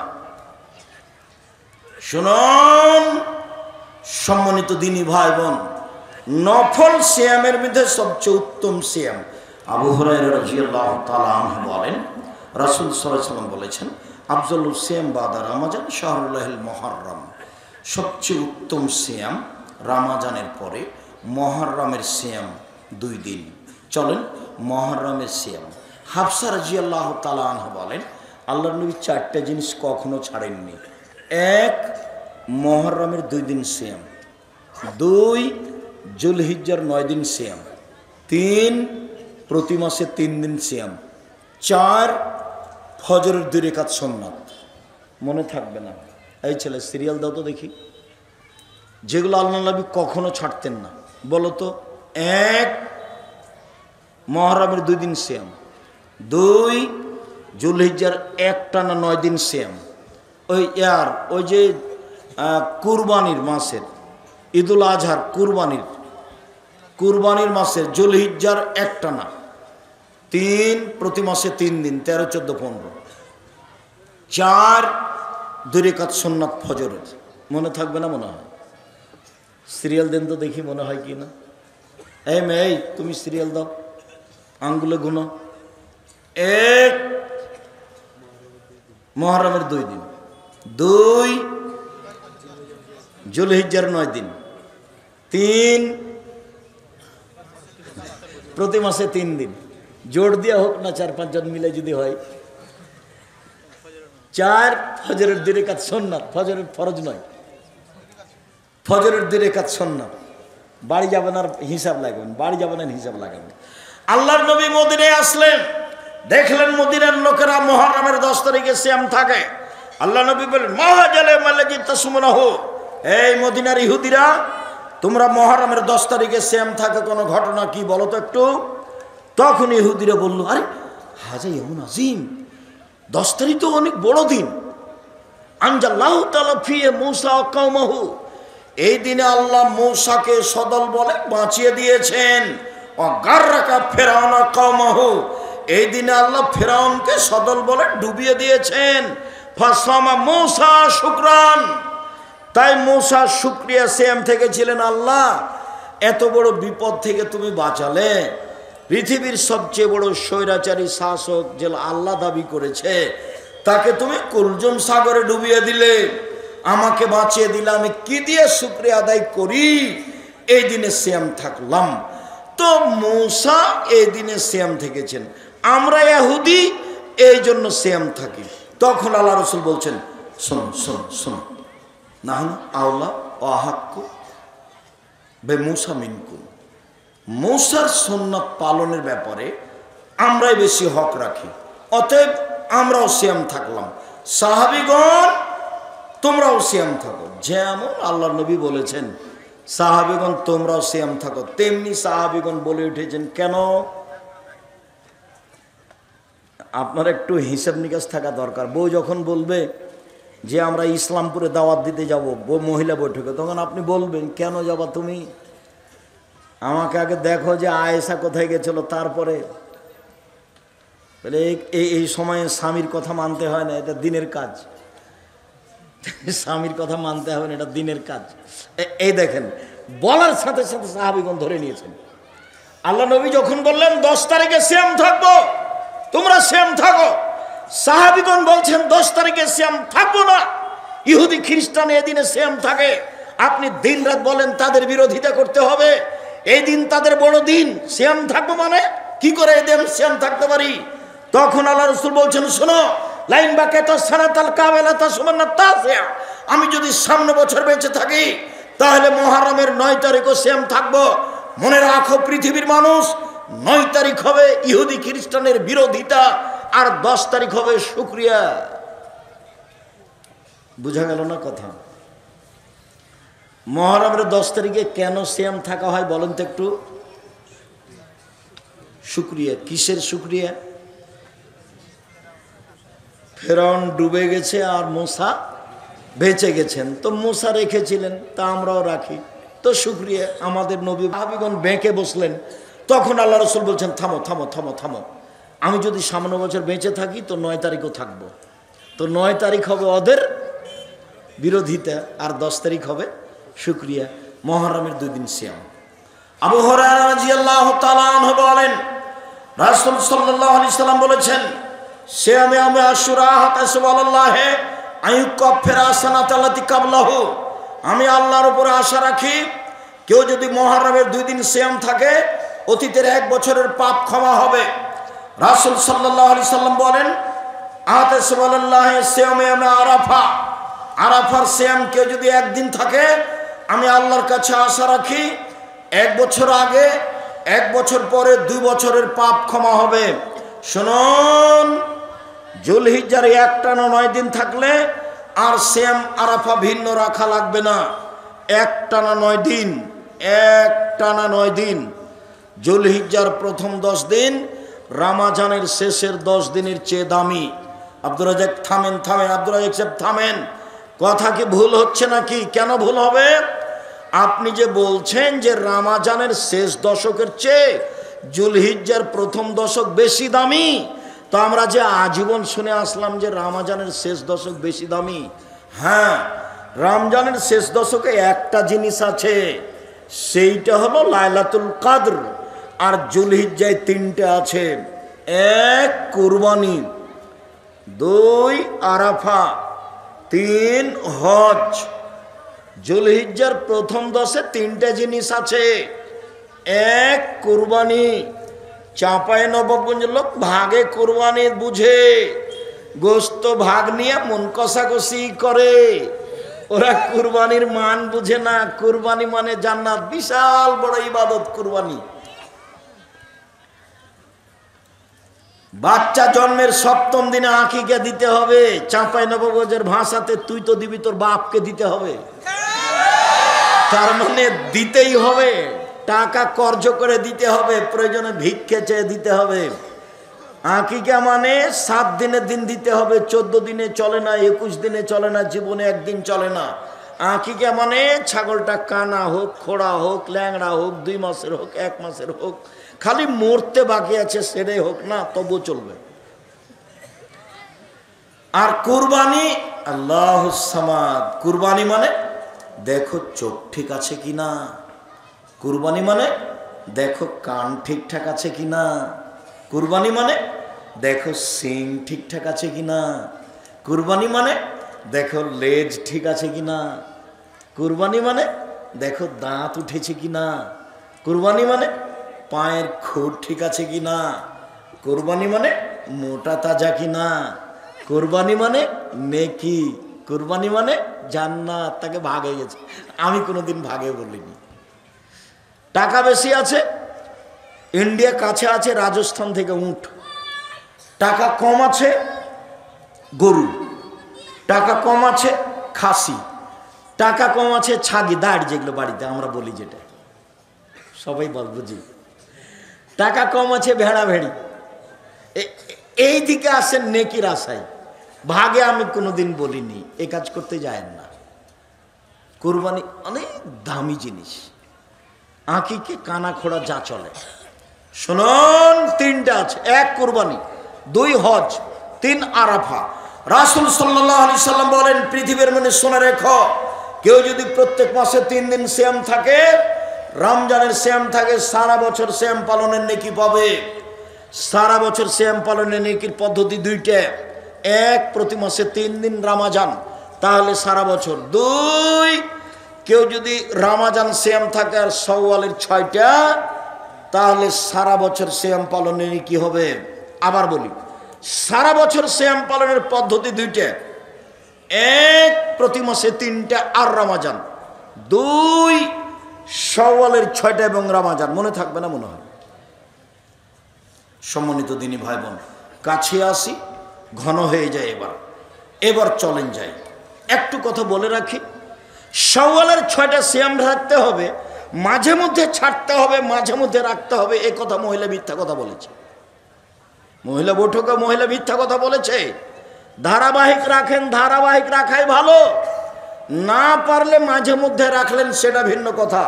Speaker 1: শুনুন সম্মানিত দিনী ভাই বোন, নফল সিয়ামের মধ্যে সবচেয়ে উত্তম সিয়াম, আবু হুরায়রা রাদিয়াল্লাহু তাআলা আনহু বলেন, রাসূল সাল্লাল্লাহু আলাইহি ওয়াসাল্লাম বলেছেন, আফজালুস সিয়াম বাদা রমাজান শাহরুল্লাহিল মুহাররম। সবচেয়ে উত্তম সিয়াম রমাজানের পরে মুহররমের সিয়াম 2 দিন। চলেন মুহররমের সিয়াম। হাফসা রাদিয়াল্লাহু তাআলা আনহা বলেন, আল্লাহর নবী 4টা জিনিস কখনো ছাড়েননি। 1 মুহররমের 2 দিন সিয়াম, 2 জুলহিজ্জার 9 দিন সিয়াম, 3 প্রতি মাসে 3 দিন সিয়াম, 4 ফজরের 2 রাকাত সুন্নাত। মনে থাকবে না? এই ছেলে সিরিয়াল দাও তো দেখি, যেগুলো আল্লাহ নবী কখনো ছাড়তেন না। বলো তো। 1 মুহররমের 2 দিন সিয়াম, 2 জুলহিজ্জার একটানা 9 দিন সিয়াম, ওই যে কুরবানির মাসের, ঈদুল আজহার কুরবানির মাসের জুলহিজ্জার একটানা 3, প্রতি মাসে 3 দিন, 13, 14, 15, 4 2 রাকাত সুন্নাত ফজরের। মনে থাকবে না? মনে হয়। সিরিয়াল দেন তো দেখি, মনে হয় কি না। এই মেয়ে, তুমি সিরিয়াল দাও, আঙ্গুলে গুনো। 1 মুহররমের 2 দিন, 2 জুলহিজ্জার 9 দিন, 3 প্রতি মাসে 3 দিন। জোর দিয়া হোক না 4-5 জন মিলে যদি হয়। 4 ফজরের 2 রাকাত সুন্নাত, ফজরের ফরজ নয়, ফজরের 2 রাকাত সুন্নাত। বাড়ি যাবেন আর হিসাব লাগাবেন, বাড়ি যাবেন আর হিসাব লাগাবেন। আল্লাহর নবী মদিনায় আসলেন, দেখলেন মদিনার লোকেরা মুহররমের 10 তারিখে সিয়াম থাকে। আল্লাহ নবী বলেন, মাহাজালে মালাজি তাসুমুনাহু, এই মদিনার ইহুদিরা, তোমরা মুহররমের 10 তারিখে সিয়াম থাকে, কোনো ঘটনা কি বলো তো একটু। তখন ইহুদিরা বলল, আরে হাজা ইয়াউমুন আযীম, 10 তারিখ তো অনেক বড় দিন। আনজাল্লাহু তাআলা ফিহি মূসা ওয়া কওমাহু, এই দিনে আল্লাহ মূসাকে সদল বলে বাঁচিয়ে দিয়েছেন। ওয়া গাররাকা ফিরআউন ওয়া কওমাহু, এই দিনে আল্লাহ ফিরআউনকে সদল বলে ডুবিয়ে দিয়েছেন। ফাসামা মূসা শুকরান, তাই মূসা শুকরিয়া সিয়াম থেকে ছিলেন। আল্লাহ, এত বড় বিপদ থেকে তুমি বাঁচালে। পৃথিবীর সবচেয়ে বড় স্বৈরাচারী শাসক যে আল্লাহ দাবি করেছে, তাকে তুমি কুলজুম সাগরে ডুবিয়ে দিলে, আমাকে বাঁচিয়ে দিলে, আমি কি দিয়ে শুকরিয়া আদায় করি? এই দিনে সিয়াম থাকলাম। তো মূসা এই দিনে সিয়াম থেকেছেন, আমরা ইহুদি এই জন্য সিয়াম থাকি। তখন আল্লাহ রাসূল বলছেন, শোনো শোনো শোনো, নাহনু আওলা ওয়াহাক্কু বে মূসা মিনকুম, মূসার সুন্নাত পালনের ব্যাপারে আমরাই বেশি হক রাখি, অতএব আমরাও সিয়াম থাকলাম। সাহাবীগণ তোমরাও সিয়াম থাকো, যেমন আল্লাহ নবী বলেছেন সাহাবীগণ তোমরাও সিয়াম থাকো, তেমনি সাহাবীগণ বলে উঠেছেন কেন? আপনার একটু হিসাব নিকাশ থাকা দরকার। বউ যখন বলবে যে আমরা ইসলামপুরে দাওয়াত দিতে যাব মহিলা বৈঠকে, তখন আপনি বলবেন কেন যাবা তুমি? আমাকে আগে দেখো যে আয়েশা কোথায় গেছিল, তারপরে এই সময়ে স্বামীর কথা মানতে হয় না, এটা দিনের কাজ। স্বামীর কথা মানতে হবে না, এটা দিনের কাজ। এই দেখেন, বলার সাথে সাথে সাহাবীগণ ধরে নিয়েছেন। আল্লাহ নবী যখন বললেন 10 তারিখে সিয়াম থাকবো, তোমরা সিয়াম থাকো, সাহাবীগণ বলছেন 10 তারিখে সিয়াম থাকবো না। ইহুদি খ্রিস্টান এই দিনে সিয়াম থাকে, আপনি দিন রাত বলেন তাদের বিরোধিতা করতে হবে। এই দিন তাদের বড় দিন, সিয়াম থাকবো মানে কি করে এই দিন সিয়াম থাকতে পারি? তখন আল্লাহ রাসূল বলছেন, শোনো, লাইন বাকাতা সানাতাল কামিলাতা সুমান্না তাসিয়া, আমি যদি সামনে বছর বেঁচে থাকি তাহলে মুহররমের 9 তারিখও সিয়াম থাকবো। মনে রাখো পৃথিবীর মানুষ, 9 তারিখ হবে ইহুদি খ্রিস্টানের বিরোধিতা, আর 10 তারিখ হবে শুকরিয়া। বুঝা গেল না কথা? মুহররমের 10 তারিখে কেন সিয়াম থাকা হয় বলেন তো একটু? শুকরিয়া। কিসের শুকরিয়া? ফেরাউন ডুবে গেছে আর মূসা বেঁচে গেছেন, তো মূসা রেখেছিলেন, তা আমরাও রাখি, তো শুকরিয়া। আমাদের নবী সাহাবীগণ বেঁকে বসলেন, তখন আল্লাহ রাসূল বলছেন থামো থামো থামো থামো, আমি যদি সামনে বছর বেঁচে থাকি তো 9 তারিখও থাকবো, তো 9 তারিখ হবে ওদের বিরোধিতা, আর 10 তারিখ হবে শুকরিয়া। মুহররমের 2 দিন সিয়াম। আবু হুরায়রা রাদিয়াল্লাহু তাআলা আনহু বলেন, রাসূল সাল্লাল্লাহু আলাইহি সাল্লাম বলেছেন, সিয়ামে আমি আশুরা হাতাসুবাল্লাহে আইয়ুকাফিরা সানাতাল্লাতি কাবলাহু, আমি আল্লাহর উপরে আশা রাখি কেউ যদি মুহররমের 2 দিন সিয়াম থাকে অতীতের 1 বছরের পাপ ক্ষমা হবে। রাসূল সাল্লাল্লাহু আলাইহি সাল্লাম বলেন, আতাসুবাল্লাহে সিয়ামে আমি আরাফা, আরাফার সিয়াম কেউ যদি 1 দিন থাকে আমি আল্লাহর কাছে আশা রাখি 1 বছর আগে 1 বছর পরে 2 বছরের পাপ ক্ষমা হবে। শুনুন, জুলহিজ্জার একটানা 9 দিন থাকলে আর সিয়াম আরাফা ভিন্ন রাখা লাগবে না, একটানা 9 দিন, একটানা 9 দিন। জুলহিজ্জার প্রথম 10 দিন রমজানের শেষের 10 দিনের চেয়ে দামি। আব্দুর রাজ্জাক থামেন থামেন, আব্দুর রাজ্জাক সাহেব থামেন, কথা কি ভুল হচ্ছে নাকি? কেন ভুল হবে? আপনি যে বলছেন যে রমজানের শেষ দশকের চেয়ে জুলহিজ্জার প্রথম দশক বেশি দামি, তো আমরা যে আজীবন শুনে আসলাম যে রমজানের শেষ দশক বেশি দামি। হ্যাঁ, রমজানের শেষ দশকে একটা জিনিস আছে, সেইটা হলো লাইলাতুল কদর, আর জুলহিজ্জায় 3টে আছে, 1 কুরবানি, 2 আরাফা, 3 হজ। জুলহিজ্জার প্রথম 10-এ 3টে জিনিস আছে, 1 কুরবানি। চাঁপাই নবাবগঞ্জের লোক ভাগে কুরবানি বুঝে, গোস্ত ভাগ নিয়ে মন কষাকষি করে, ওরা কুরবানির মান বুঝে না। কুরবানি মানে জান্নাত, বিশাল বড় ইবাদত কুরবানি। বাচ্চা জন্মের 7ম দিনে আকিকা দিতে হবে। চাঁপাই নবাবগঞ্জের ভাষাতে তুই তো দিবি, তোর বাপকে দিতে হবে, তার মানে দিতেই হবে, টাকা কর্জ করে দিতে হবে, প্রয়োজনে ভিক্ষে চেয়ে দিতে হবে। আকিকা মানে 7 দিনের দিন দিতে হবে, 14 দিনে চলে না, 21 দিনে চলে না, জীবনে 1 দিন চলে না। আকিকা মানে ছাগলটা কানা হোক, খোড়া হোক, ল্যাংড়া হোক, 2 মাসের হোক, 1 মাসের হোক, খালি মরতে বাকি আছে সেটাই হোক না, তবু চলবে। আর কুরবানি আল্লাহুস সামাদ, কুরবানি মানে দেখো চোখ ঠিক আছে কিনা, কুরবানি মানে দেখো কান ঠিকঠাক আছে কিনা, কুরবানি মানে দেখো সিং ঠিকঠাক আছে কিনা, কুরবানি মানে দেখো লেজ ঠিক আছে কিনা, কুরবানি মানে দেখো দাঁত উঠেছে কিনা, কুরবানি মানে পায়ের খুঁট ঠিক আছে কিনা, কুরবানি মানে মোটা তাজা কিনা, কুরবানি মানে নেকি, কুরবানি মানে জান্নাত, তাকে ভাগে গেছে। আমি কোনোদিন ভাগে বলিনি। টাকা বেশি আছে, ইন্ডিয়া কাছে আছে, রাজস্থান থেকে উট। টাকা কম আছে, গরু। টাকা কম আছে, খাসি। টাকা কম আছে, ছাগি, দাঁড়, যেগুলো বাড়িতে আমরা বলি, যেটা সবাই বল বুঝি। টাকা কম আছে, ভেড়া ভেড়ি। এই দিকে আসেন নেকির আশায়। ভাগে আমি কোনোদিন বলিনি, এ কাজ করতে যায় না। কুরবানি অনেক দামি জিনিস। আঁকিকে কানা খোড়া যা চলে। শুনুন, তিনটা আছে। এক কুরবানি, দুই হজ, তিন আরাফা। রাসূল সাল্লাল্লাহু আলাইহি সাল্লাম বলেন, পৃথিবীর মনে শুনে রেখো, কেউ যদি প্রত্যেক মাসে 3 দিন সিয়াম থাকে, রমজানের সিয়াম থাকে, সারা বছর সিয়াম পালনের নেকি পাবে। সারা বছর সিয়াম পালনের নেকির পদ্ধতি দুইটা। এক, প্রতি মাসে 3 দিন রমজান, তাহলে সারা বছর। দুই, কেউ যদি রমজান সিয়াম থাকে আর শাওয়ালের 6টা, তাহলে সারা বছর সিয়াম পালনের নেকি হবে। আবার বলি, সারা বছর সিয়াম পালনের পদ্ধতি দুইটা। এক, প্রতি মাসে 3টা আর রমজান। দুই, শাওয়ালের 6টা এবং রমজান। মনে থাকবে না মনে হয়? সম্মানিত দিনী ভাই বোন, কাছে আসি, ঘন হয়ে যায়। এবার চলেন যাই। একটু কথা বলে রাখি, শাওয়ালের 6টা সিয়াম রাখতে হবে, মাঝে মধ্যে ছাড়তে হবে, মাঝে মধ্যে রাখতে হবে। এ কথা মহিলা মিথ্যা কথা বলেছে। মহিলা বৈঠকে মহিলা মিথ্যা কথা বলেছে। ধারাবাহিক রাখেন, ধারাবাহিক রাখাই ভালো। না পারলে মাঝে মধ্যে রাখলেন, সেটা ভিন্ন কথা।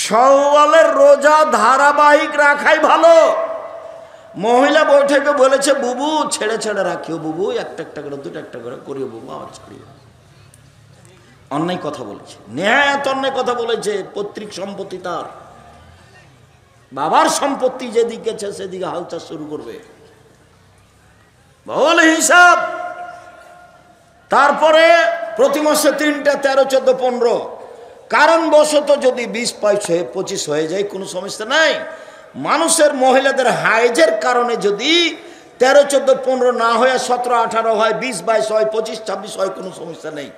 Speaker 1: শাওয়ালের রোজা ধারাবাহিক রাখাই ভালো। মহিলা বৈঠকে বলেছে, বুবু ছেড়ে ছেড়ে রাখিও, বুবু একটা একটা করে, দুটো একটা করে করিও, বুবু আবার ছাড়িও। অন্যায় কথা বলেছে, নেহায়াত অন্যায় কথা বলেছে। পৈতৃক সম্পত্তি তার, বাবার সম্পত্তি যেদিকে আছে সেদিকে হালচাল শুরু করবে, বহুল হিসাব। তারপরে প্রতি মাসে 3টা, 13, 14, 15। কারণবশত যদি 20, 22, 25 হয়ে যায়, কোনো সমস্যা নাই। মানুষের মহিলাদের হাইজের কারণে যদি 13, 14, 15 না হয়ে 17, 18 হয়, 20, 22 হয়, 25, 26 হয়, কোনো সমস্যা নেই।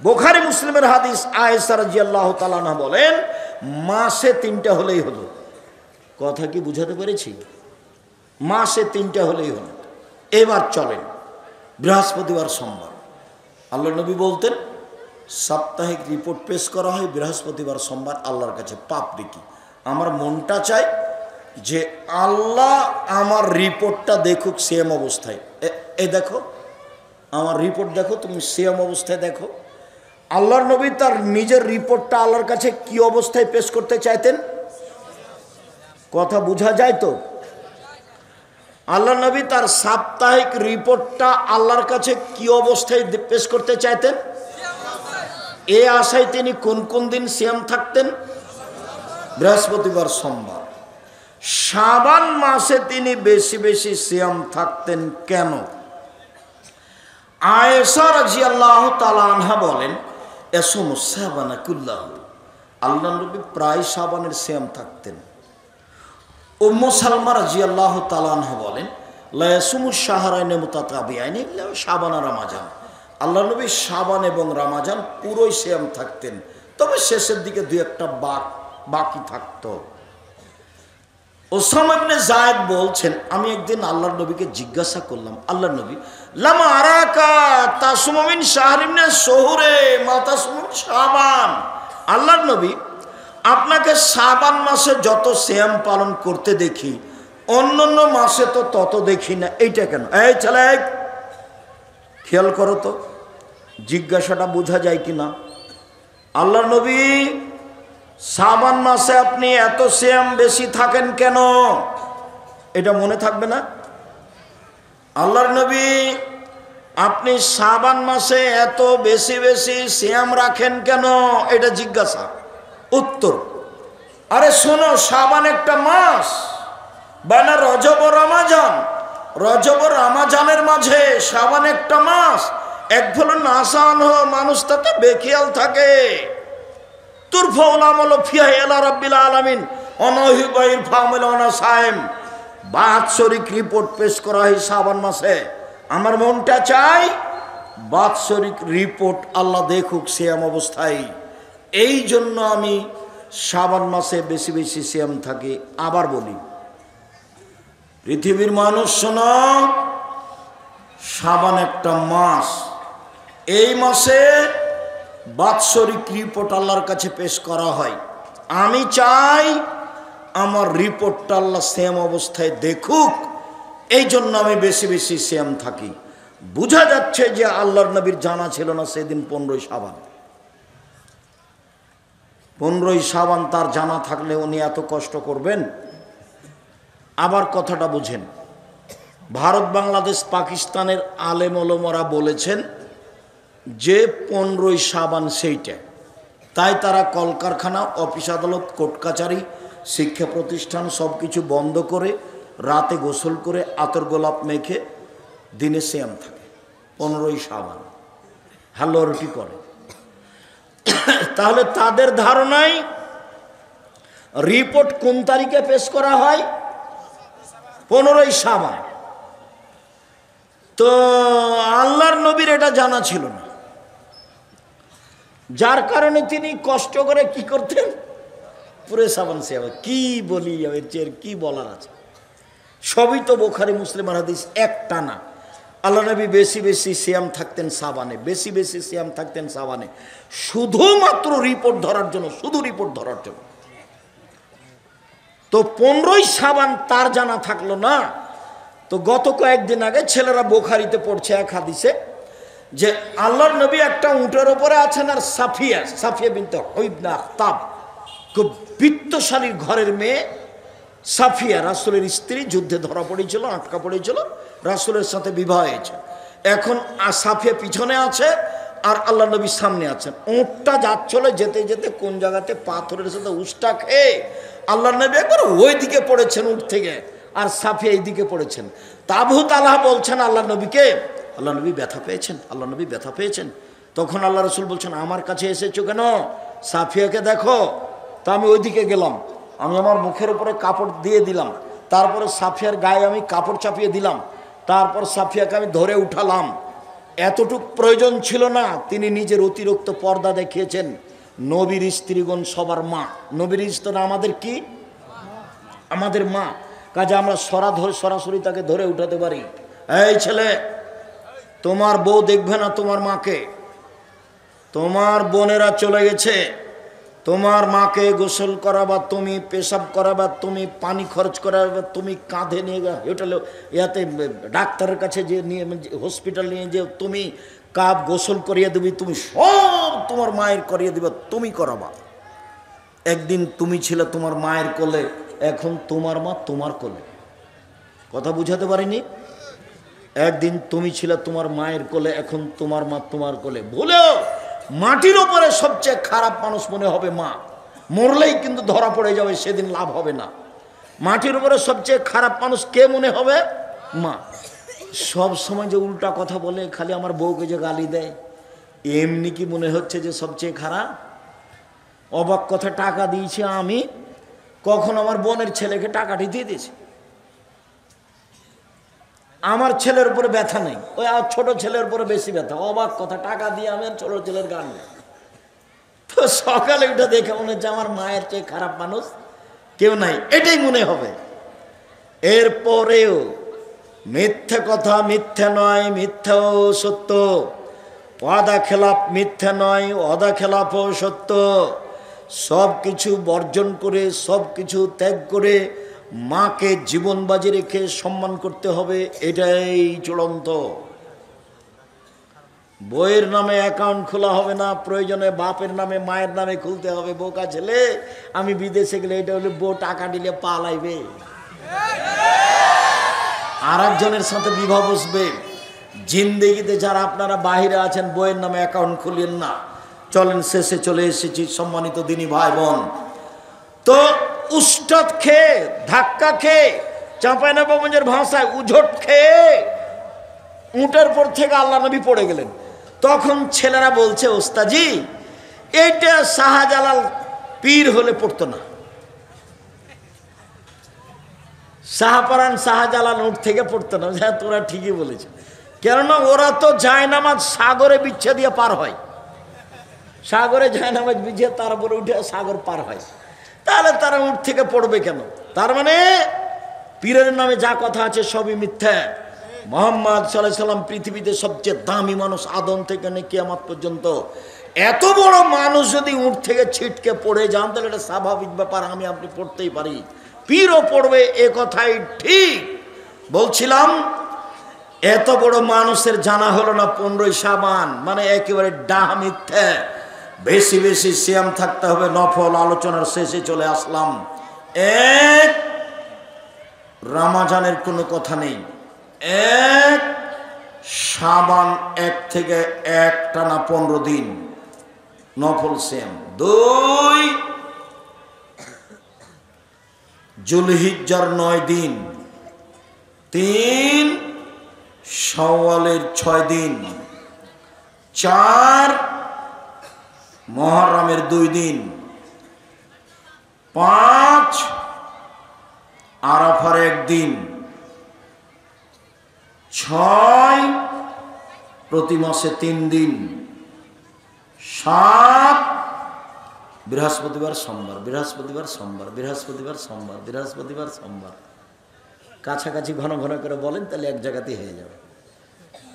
Speaker 1: বুখারী মুসলিমের হাদিস, আয়েশা রাদিয়াল্লাহু তাআলা আনহা বলেন, মাসে 3টা হলেই হলো। কথা কি বুঝাতে পেরেছি? মাসে 3টা হলেই হলো। এবার চলেন, বৃহস্পতিবার, সোমবার। আল্লাহ নবী বলতেন, সাপ্তাহিক রিপোর্ট পেশ করা হয় বৃহস্পতিবার, সোমবার আল্লাহর কাছে পাপ দেখি। আমার মনটা চায় যে আল্লাহ আমার রিপোর্টটা দেখুক সেম অবস্থায়। এ দেখো আমার রিপোর্ট, দেখো তুমি সেম অবস্থায় দেখো। আল্লাহর নবী তার নিজের রিপোর্টটা আল্লাহর কাছে কি অবস্থায় পেশ করতে চাইতেন? কথা বোঝা যায় তো? আল্লাহ নবী তার সাপ্তাহিক রিপোর্টটা আল্লাহর কাছে কি অবস্থায় পেশ করতে চাইতেন? এ আশায় তিনি কোন কোন দিন সিয়াম থাকতেন? বৃহস্পতিবার, সোমবার। শাবান মাসে তিনি বেশি বেশি সিয়াম থাকতেন কেন? আয়েশা রাদিয়াল্লাহু তাআলা আনহা বলেন, ইয়াসুমু শাবানা কুল্লাহু, আল্লাহ নবী প্রায় শাবানের সিয়াম থাকতেন। উম্মু সালমা রাদিয়াল্লাহু তাআলা আনহা বলেন, লা ইয়াসুমু শাহরাইনি মুতাতাবিআইনি ইল্লা শাবান আর রমাজান, আল্লাহ নবী শাবান এবং রমাজান পুরোই সিয়াম থাকতেন, তবে শেষের দিকে 2-1টা বাকি থাকতো। ওসামা ইবনে যায়েদ বলছেন, আমি একদিন আল্লাহর নবীকে জিজ্ঞাসা করলাম, আল্লাহর নবী, লামা আরাকা তাসুমু মিন শাহরিন শুহুরে মা তাসুমু শাবান, আল্লাহর নবী আপনাকে শাবান মাসে যত সিয়াম পালন করতে দেখি, অন্যান্য মাসে তো তত দেখি না, এইটা কেন? এই ছেলে খেয়াল করো তো, জিজ্ঞাসাটা বোঝা যায় কিনা। আল্লাহর নবী শাবান মাসে আপনি এত সিয়াম বেশি থাকেন কেন? এটা মনে থাকবে না? আল্লাহর নবী আপনি শাবান মাসে এত বেশি বেশি সিয়াম রাখেন কেন? এটা জিজ্ঞাসা। উত্তর, আরে শোনো, শাবান একটা মাস, বানা রজব ও রমাজান, রজব ও রমজানের মাঝে শাবান একটা মাস, এক হলো নাসান হো মানুষ তাতে বেখিয়াল থাকে। তুরফাউল আমল ফিহা ইলা রাব্বিল আলামিন অনহিবাইর ফামিল অনাসায়েম। বাৎসরিক রিপোর্ট পেশ করা হয় শাবান মাসে। আমার মনটা চাই বাৎসরিক রিপোর্ট আল্লাহ দেখুক সিয়াম অবস্থায়। এই জন্য আমি শাবান মাসে বেশি বেশি সিয়াম থাকি। আবার বলি, পৃথিবীর মানুষ শোনো, শাবান একটা মাস, এই মাসে বাৎসরিক রিপোর্ট আল্লাহর কাছে পেশ করা হয়। আমি চাই আমার রিপোর্টটা আল্লাহ সিয়াম অবস্থায় দেখুক, এই জন্য আমি বেশি বেশি সিয়াম থাকি। বোঝা যাচ্ছে যে আল্লাহর নবীর জানা ছিল না সেদিন 15ই শাবান। 15ই শাবান তার জানা থাকলে উনি এত কষ্ট করবেন? আবার কথাটা বুঝেন, ভারত বাংলাদেশ পাকিস্তানের আলেম ওলামারা বলেছেন যে 15ই শাবান সেইটা, তাই তারা কলকারখানা, অফিস আদালত, কোর্ট কাচারি, শিক্ষা প্রতিষ্ঠান সব কিছু বন্ধ করে রাতে গোসল করে আতর গোলাপ মেখে দিনে সিয়াম থাকে 15ই শাবান, হালুয়া রুটি করে। তাহলে তাদের ধারণায় রিপোর্ট কোন তারিখে পেশ করা হয়? 15ই শাবান। তো আল্লাহর নবীর এটা জানা ছিল না, যার কারণে তিনি কষ্ট করে কি করতেন? পুরে শাবান সিয়াম। কি বলি, এর চেয়ে কি বলার আছে? সবই তো বুখারী মুসলিমের হাদিস, একটা না। আল্লাহ নবী বেশি বেশি সিয়াম থাকতেন শাবানে, বেশি বেশি সিয়াম থাকতেন শাবানে, শুধুমাত্র রিপোর্ট ধরার জন্য, শুধু রিপোর্ট ধরার জন্য। তো 15ই শাবান তার জানা থাকলো না। তো গত কয়েকদিন আগে ছেলেরা বুখারীতে পড়ছে এক হাদিসে যে আল্লাহর নবী একটা উটের ওপরে আছেন, আর সাফিয়া বিনতে হুয়াই ইবনে আখতাব, খুব বিত্তশালীর ঘরের মেয়ে সাফিয়া, রাসূলের স্ত্রী, যুদ্ধে ধরা পড়েছিল, আটকা পড়েছিল, রাসূলের সাথে বিবাহ হয়েছে। এখন সাফিয়া পিছনে আছে আর আল্লাহ নবী সামনে আছেন। উটটা যাচ্ছিল, যেতে যেতে কোন জায়গাতে পাথরের সাথে উষ্টা খেয়ে আল্লাহ নবী একবার ওই দিকে পড়েছেন উট থেকে, আর সাফিয়া এই দিকে পড়েছেন। তাবু তালাহা বলছেন আল্লাহ নবীকে, আল্লাহ নবী ব্যথা পেয়েছেন, আল্লাহ নবী ব্যথা পেয়েছেন। তখন আল্লাহ রসুল বলছেন, আমার কাছে এসেছো কেন? সাফিয়াকে দেখো। তা আমি ওইদিকে গেলাম, আমি আমার মুখের উপরে কাপড় দিয়ে দিলাম, তারপরে সাফিয়ার গায়ে আমি কাপড় চাপিয়ে দিলাম, তারপর সাফিয়াকে আমি ধরে উঠালাম। এতটুক প্রয়োজন ছিল না, তিনি নিজের অতিরিক্ত পর্দা দেখিয়েছেন। নবীর স্ত্রীগণ সবার মা, নবীর স্ত্রী আমাদের কি? আমাদের মা। কাজে আমরা সরাসরি তাকে ধরে উঠাতে পারি। এই ছেলে, তোমার বউ দেখবে না তোমার মাকে, তোমার বোনেরা চলে গেছে, তোমার মাকে গোসল করাবা তুমি, পেশাব করাবা তুমি, পানি খরচ করাবা তুমি, কাঁধে নিয়ে হোটেলে ইয়াতে ডাক্তারের কাছে যে নিয়ে হসপিটাল নিয়ে যে তুমি, কাপ গোসল করিয়ে দিবি তুমি, সব তোমার মায়ের করিয়ে দিবা, তুমি করাবা। একদিন তুমি ছিলে তোমার মায়ের কোলে, এখন তোমার মা তোমার কোলে। কথা বুঝাতে পারিনি? একদিন তুমি ছিলে তোমার মায়ের কোলে, এখন তোমার মা তোমার কোলে। ভুলেও মাটির ওপরে সবচেয়ে খারাপ মানুষ মনে হবে মা, মরলেই কিন্তু ধরা পড়ে যাবে, সেদিন লাভ হবে না। মাটির উপরে সবচেয়ে খারাপ মানুষ কে মনে হবে? মা। সব সময় যে উল্টা কথা বলে, খালি আমার বউকে যে গালি দেয়, এমনি কি মনে হচ্ছে যে সবচেয়ে খারাপ? অবাক কথা, টাকা দিয়েছি আমি, কখন আমার বোনের ছেলেকে টাকাটি দিয়ে দিয়েছি। আমার ছেলের উপরে ব্যথা নেই, ওই আর ছোট ছেলের উপরে বেশি ব্যথা। অবাক কথা, টাকা দিয়ে আমি আর ছোট ছেলের গান নেই। তো সকালে ওটা দেখে মনে হচ্ছে আমার মায়ের চেয়ে খারাপ মানুষ কেউ নাই, এটাই মনে হবে। এরপরেও মিথ্যে কথা মিথ্যে নয়, মিথ্যাও সত্য। ওয়াদা খেলাপ মিথ্যে নয়, ওয়াদা খেলাপও সত্য। সব কিছু বর্জন করে, সব কিছু ত্যাগ করে মাকে জীবন বাজি রেখে সম্মান করতে হবে, এটাই চূড়ান্ত। বইয়ের নামে অ্যাকাউন্ট খোলা হবে না, প্রয়োজনে বাপের নামে মায়ের নামে খুলতে হবে। বোকা ছেলে, আমি বিদেশে গেলে এটা হলে বউ টাকা দিলে পালাইবে, আর একজনের সাথে বিবাহ বসবে। জিন্দেগিতে যারা আপনারা বাহিরে আছেন, বইয়ের নামে অ্যাকাউন্ট খুলিয়েন না। চলেন, শেষে চলে এসেছি সম্মানিত দিনী ভাই বোন। তো উস্তাদ খেয়ে, ধাক্কা খেয়ে, চাঁপাইনবাবগঞ্জের ভাষায় উঝট খেয়ে উটের পর থেকে আল্লাহ নবী পড়ে গেলেন। তখন ছেলেরা বলছে, ওস্তাজি এইটা শাহজালাল পীর হলে পড়তো না। শাহপরান শাহজালাল উঠ থেকে পড়তো না। হ্যাঁ, তোরা ঠিকই বলেছ, কেননা ওরা তো জায়নামাজ সাগরে বিচ্ছা দিয়ে পার হয়, সাগরে জায়নামাজ বিছিয়ে তারপরে উঠে সাগর পার হয়, তাহলে তারা উঠ থেকে পড়বে কেন? তার মানে পীরের নামে যা কথা আছে সবই মিথ্যা। মুহাম্মদ সাল্লাল্লাহু আলাইহি সাল্লাম পৃথিবীতে সবচেয়ে দামি মানুষ, আদম থেকে নিয়ে কিয়ামত পর্যন্ত। এত বড় মানুষ যদি উঠ থেকে ছিটকে পড়ে যান তাহলে এটা স্বাভাবিক ব্যাপার, আমি আপনি পড়তেই পারি, পীরও পড়বে, এ কথাই ঠিক। বলছিলাম এত বড় মানুষের জানা হলো না 15ই শাবান, মানে একেবারে ডাহা মিথ্যা। বেশি বেশি সিয়াম থাকতে হবে। নফল আলোচনার শেষে চলে আসলাম। এক, রমজানের কোনো কথা নেই। এক, শাবান 1 থেকে 1 টানা 15 দিন নফল সিয়াম। 2, জুলহিজ্জার 9 দিন। 3, শাওয়ালের 6 দিন। 4, মুহররমের 2 দিন। 5, আরাফার 1 দিন। 6, প্রতি মাসে 3 দিন। 7, বৃহস্পতিবার সোমবার, বৃহস্পতিবার সোমবার, বৃহস্পতিবার সোমবার, বৃহস্পতিবার সোমবার। কাছাকাছি ঘন ঘন করে বলেন, তাহলে এক জায়গাতেই হয়ে যাবে।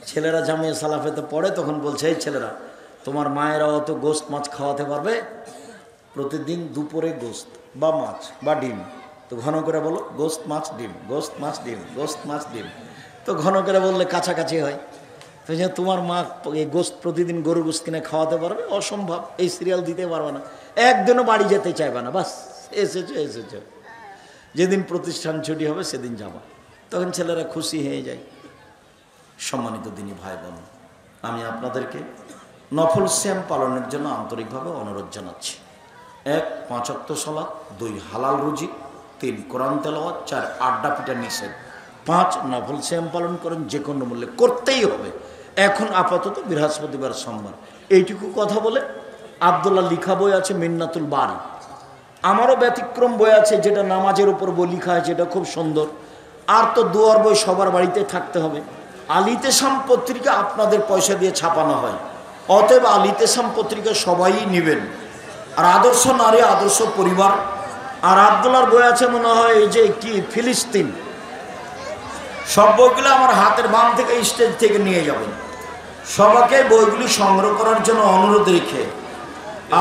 Speaker 1: ছেলেরা জামিয়া সালাফেতে পড়ে, তখন বলছে, এই ছেলেরা, তোমার মায়েরা অত গোস্ত মাছ খাওয়াতে পারবে? প্রতিদিন দুপুরে গোস্ত বা মাছ বা ডিম। তো ঘন করে বলো, গোস্ত মাছ ডিম, গোস্ত মাছ ডিম, গোস্ত মাছ ডিম। তো ঘন করে বললে কাছাকাছি হয়। তো যে তোমার মা এই গোস্ত প্রতিদিন গরু গোস্ত কিনে খাওয়াতে পারবে? অসম্ভব, এই সিরিয়াল দিতে পারবে না, একদিনও বাড়ি যেতে চাইবে না, বাস এসেছো এসেছো, যেদিন প্রতিষ্ঠান ছুটি হবে সেদিন যাবা। তখন ছেলেরা খুশি হয়ে যায়। সম্মানিত দিনী ভাই বোন, আমি আপনাদেরকে নফল সিয়াম পালনের জন্য আন্তরিকভাবে অনুরোধ জানাচ্ছি। 1, 5 ওয়াক্ত সালাত। 2, হালাল রুজি। 3, কোরআন তেলাওয়াত। 4, আড্ডা পিটা নিষেধ। 5, নফল সিয়াম পালন করেন, যে কোনো মূল্যে করতেই হবে। এখন আপাতত বৃহস্পতিবার সোমবার, এইটুকু কথা বলে আব্দুল্লাহ লিখা বই আছে মিন্নাতুল বারি, আমারও ব্যতিক্রম বই আছে যেটা নামাজের উপর বই লিখা আছে, এটা খুব সুন্দর। আর তো দুয়ার বই সবার বাড়িতে থাকতে হবে। আলিতেসাম পত্রিকা আপনাদের পয়সা দিয়ে ছাপানো হয়, অতএব আলিতেসাম পত্রিকা সবাই নেবেন। আর আদর্শ নারী, আদর্শ পরিবার। আর আব্দুল্লাহর বই আছে মনে হয় এই যে কি ফিলিস্তিন, সব বইগুলো আমার হাতের বাম থেকে স্টেজ থেকে নিয়ে যাবেন। সবাইকে বইগুলি সংগ্রহ করার জন্য অনুরোধ রেখে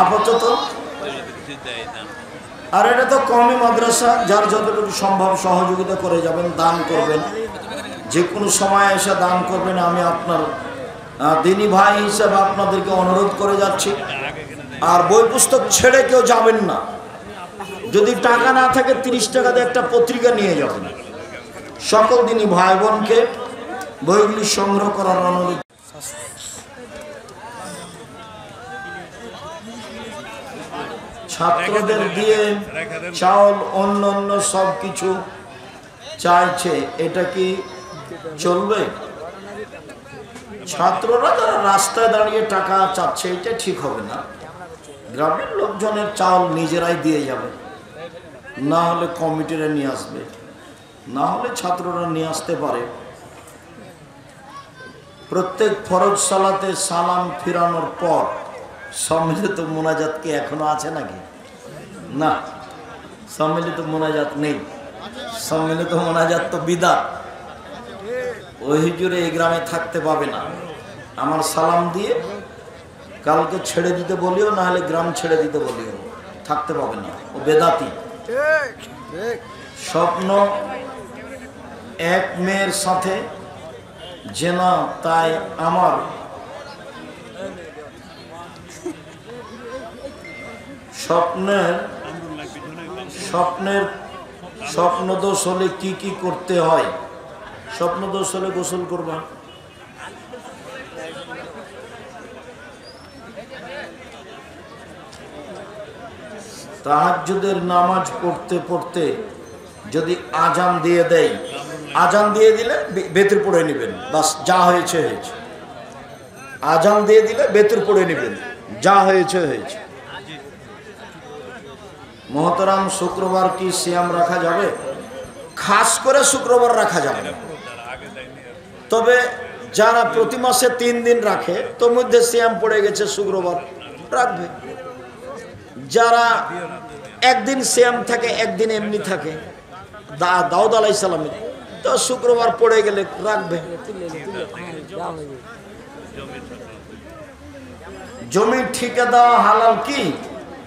Speaker 1: আপাতত। আর এটা তো কমই মাদ্রাসা, যার যতটুকু সম্ভব সহযোগিতা করে যাবেন, দান করবেন, যে কোনো সময় এসে দান করবেন। আমি আপনার দিনী ভাই হিসেবে আপনাদেরকে অনুরোধ করে যাচ্ছি। আর বই পুস্তক ছেড়ে কেউ যাবেন না। যদি টাকা না থাকে 30 টাকা দিয়ে একটা পত্রিকা নিয়ে যাবেন। সকল দিনী ভাই বোনকে বইগুলি সংগ্রহ করার অনুরোধ। ছাত্রদের দিয়ে চাউল অন্য অন্য সব কিছু চাইছে, এটা কি চলবে? ছাত্ররা যারা রাস্তায় দাঁড়িয়ে টাকা চাচ্ছে, এটা ঠিক হবে না। গ্রামের লোকজনের চাউল নিজেরাই দিয়ে যাবে, না হলে কমিটিরা নিয়ে আসবে, না হলে ছাত্ররা নিয়ে আসতে পারে। প্রত্যেক ফরজ সালাতে সালাম ফিরানোর পর সম্মিলিত মোনাজাত কি এখনো আছে নাকি? না, সম্মিলিত মোনাজাত নেই। সম্মিলিত মোনাজাত তো বিদআত। ওই হুজুরে এই গ্রামে থাকতে পাবে না। আমার সালাম দিয়ে কালকে ছেড়ে দিতে বলিও, না হলে গ্রাম ছেড়ে দিতে বলিও, থাকতে পাবে না, ও বেদাতি। স্বপ্ন এক মেয়ের সাথে জেনা, তাই আমার স্বপ্নদোষ হলে কি কি করতে হয়? স্বপ্নদোষ হলে গোসল করবা। তাহাজ্জুদের নামাজ পড়তে পড়তে যদি আজান দিয়ে দেয়, আজান দিয়ে দিলে বেতর পড়ে নেবেন, বাস যা হয়েছে হয়েছে। আজান দিয়ে দিলে বেতর পড়ে নেবেন, যা হয়েছে হয়েছে। মহতরাম, শুক্রবার কি সিয়াম রাখা যাবে? খাস করে শুক্রবার রাখা যাবে না, তবে যারা প্রতি মাসে 3 দিন রাখে তোর মধ্যে সিয়াম পড়ে গেছে, শুক্রবার রাখবে। যারা একদিন সিয়াম থাকে, একদিন এমনি থাকে, দাউদ আলাইহিস সালামের, তো শুক্রবার পড়ে গেলে রাখবে। জমি ঠিকা দেওয়া হালাল কি?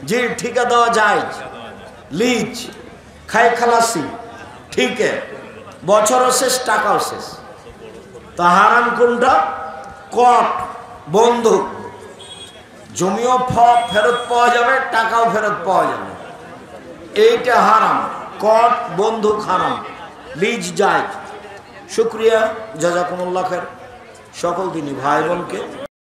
Speaker 1: জি, ঠিকা দেওয়া যায়, লিজ খাই খালাসি, ঠিক বছরও শেষ, টাকাও শেষ। তা হারাম কোনটা? কট, বন্দুক। জমিও ফেরত পাওয়া যাবে, টাকাও ফেরত পাওয়া যাবে, এইটা হারাম। কট, বন্দুক হারাম, লিজ যায়। শুক্রিয়া, জাযাকুমুল্লাহ খায়ের। সকল দিনই ভাই বোনকে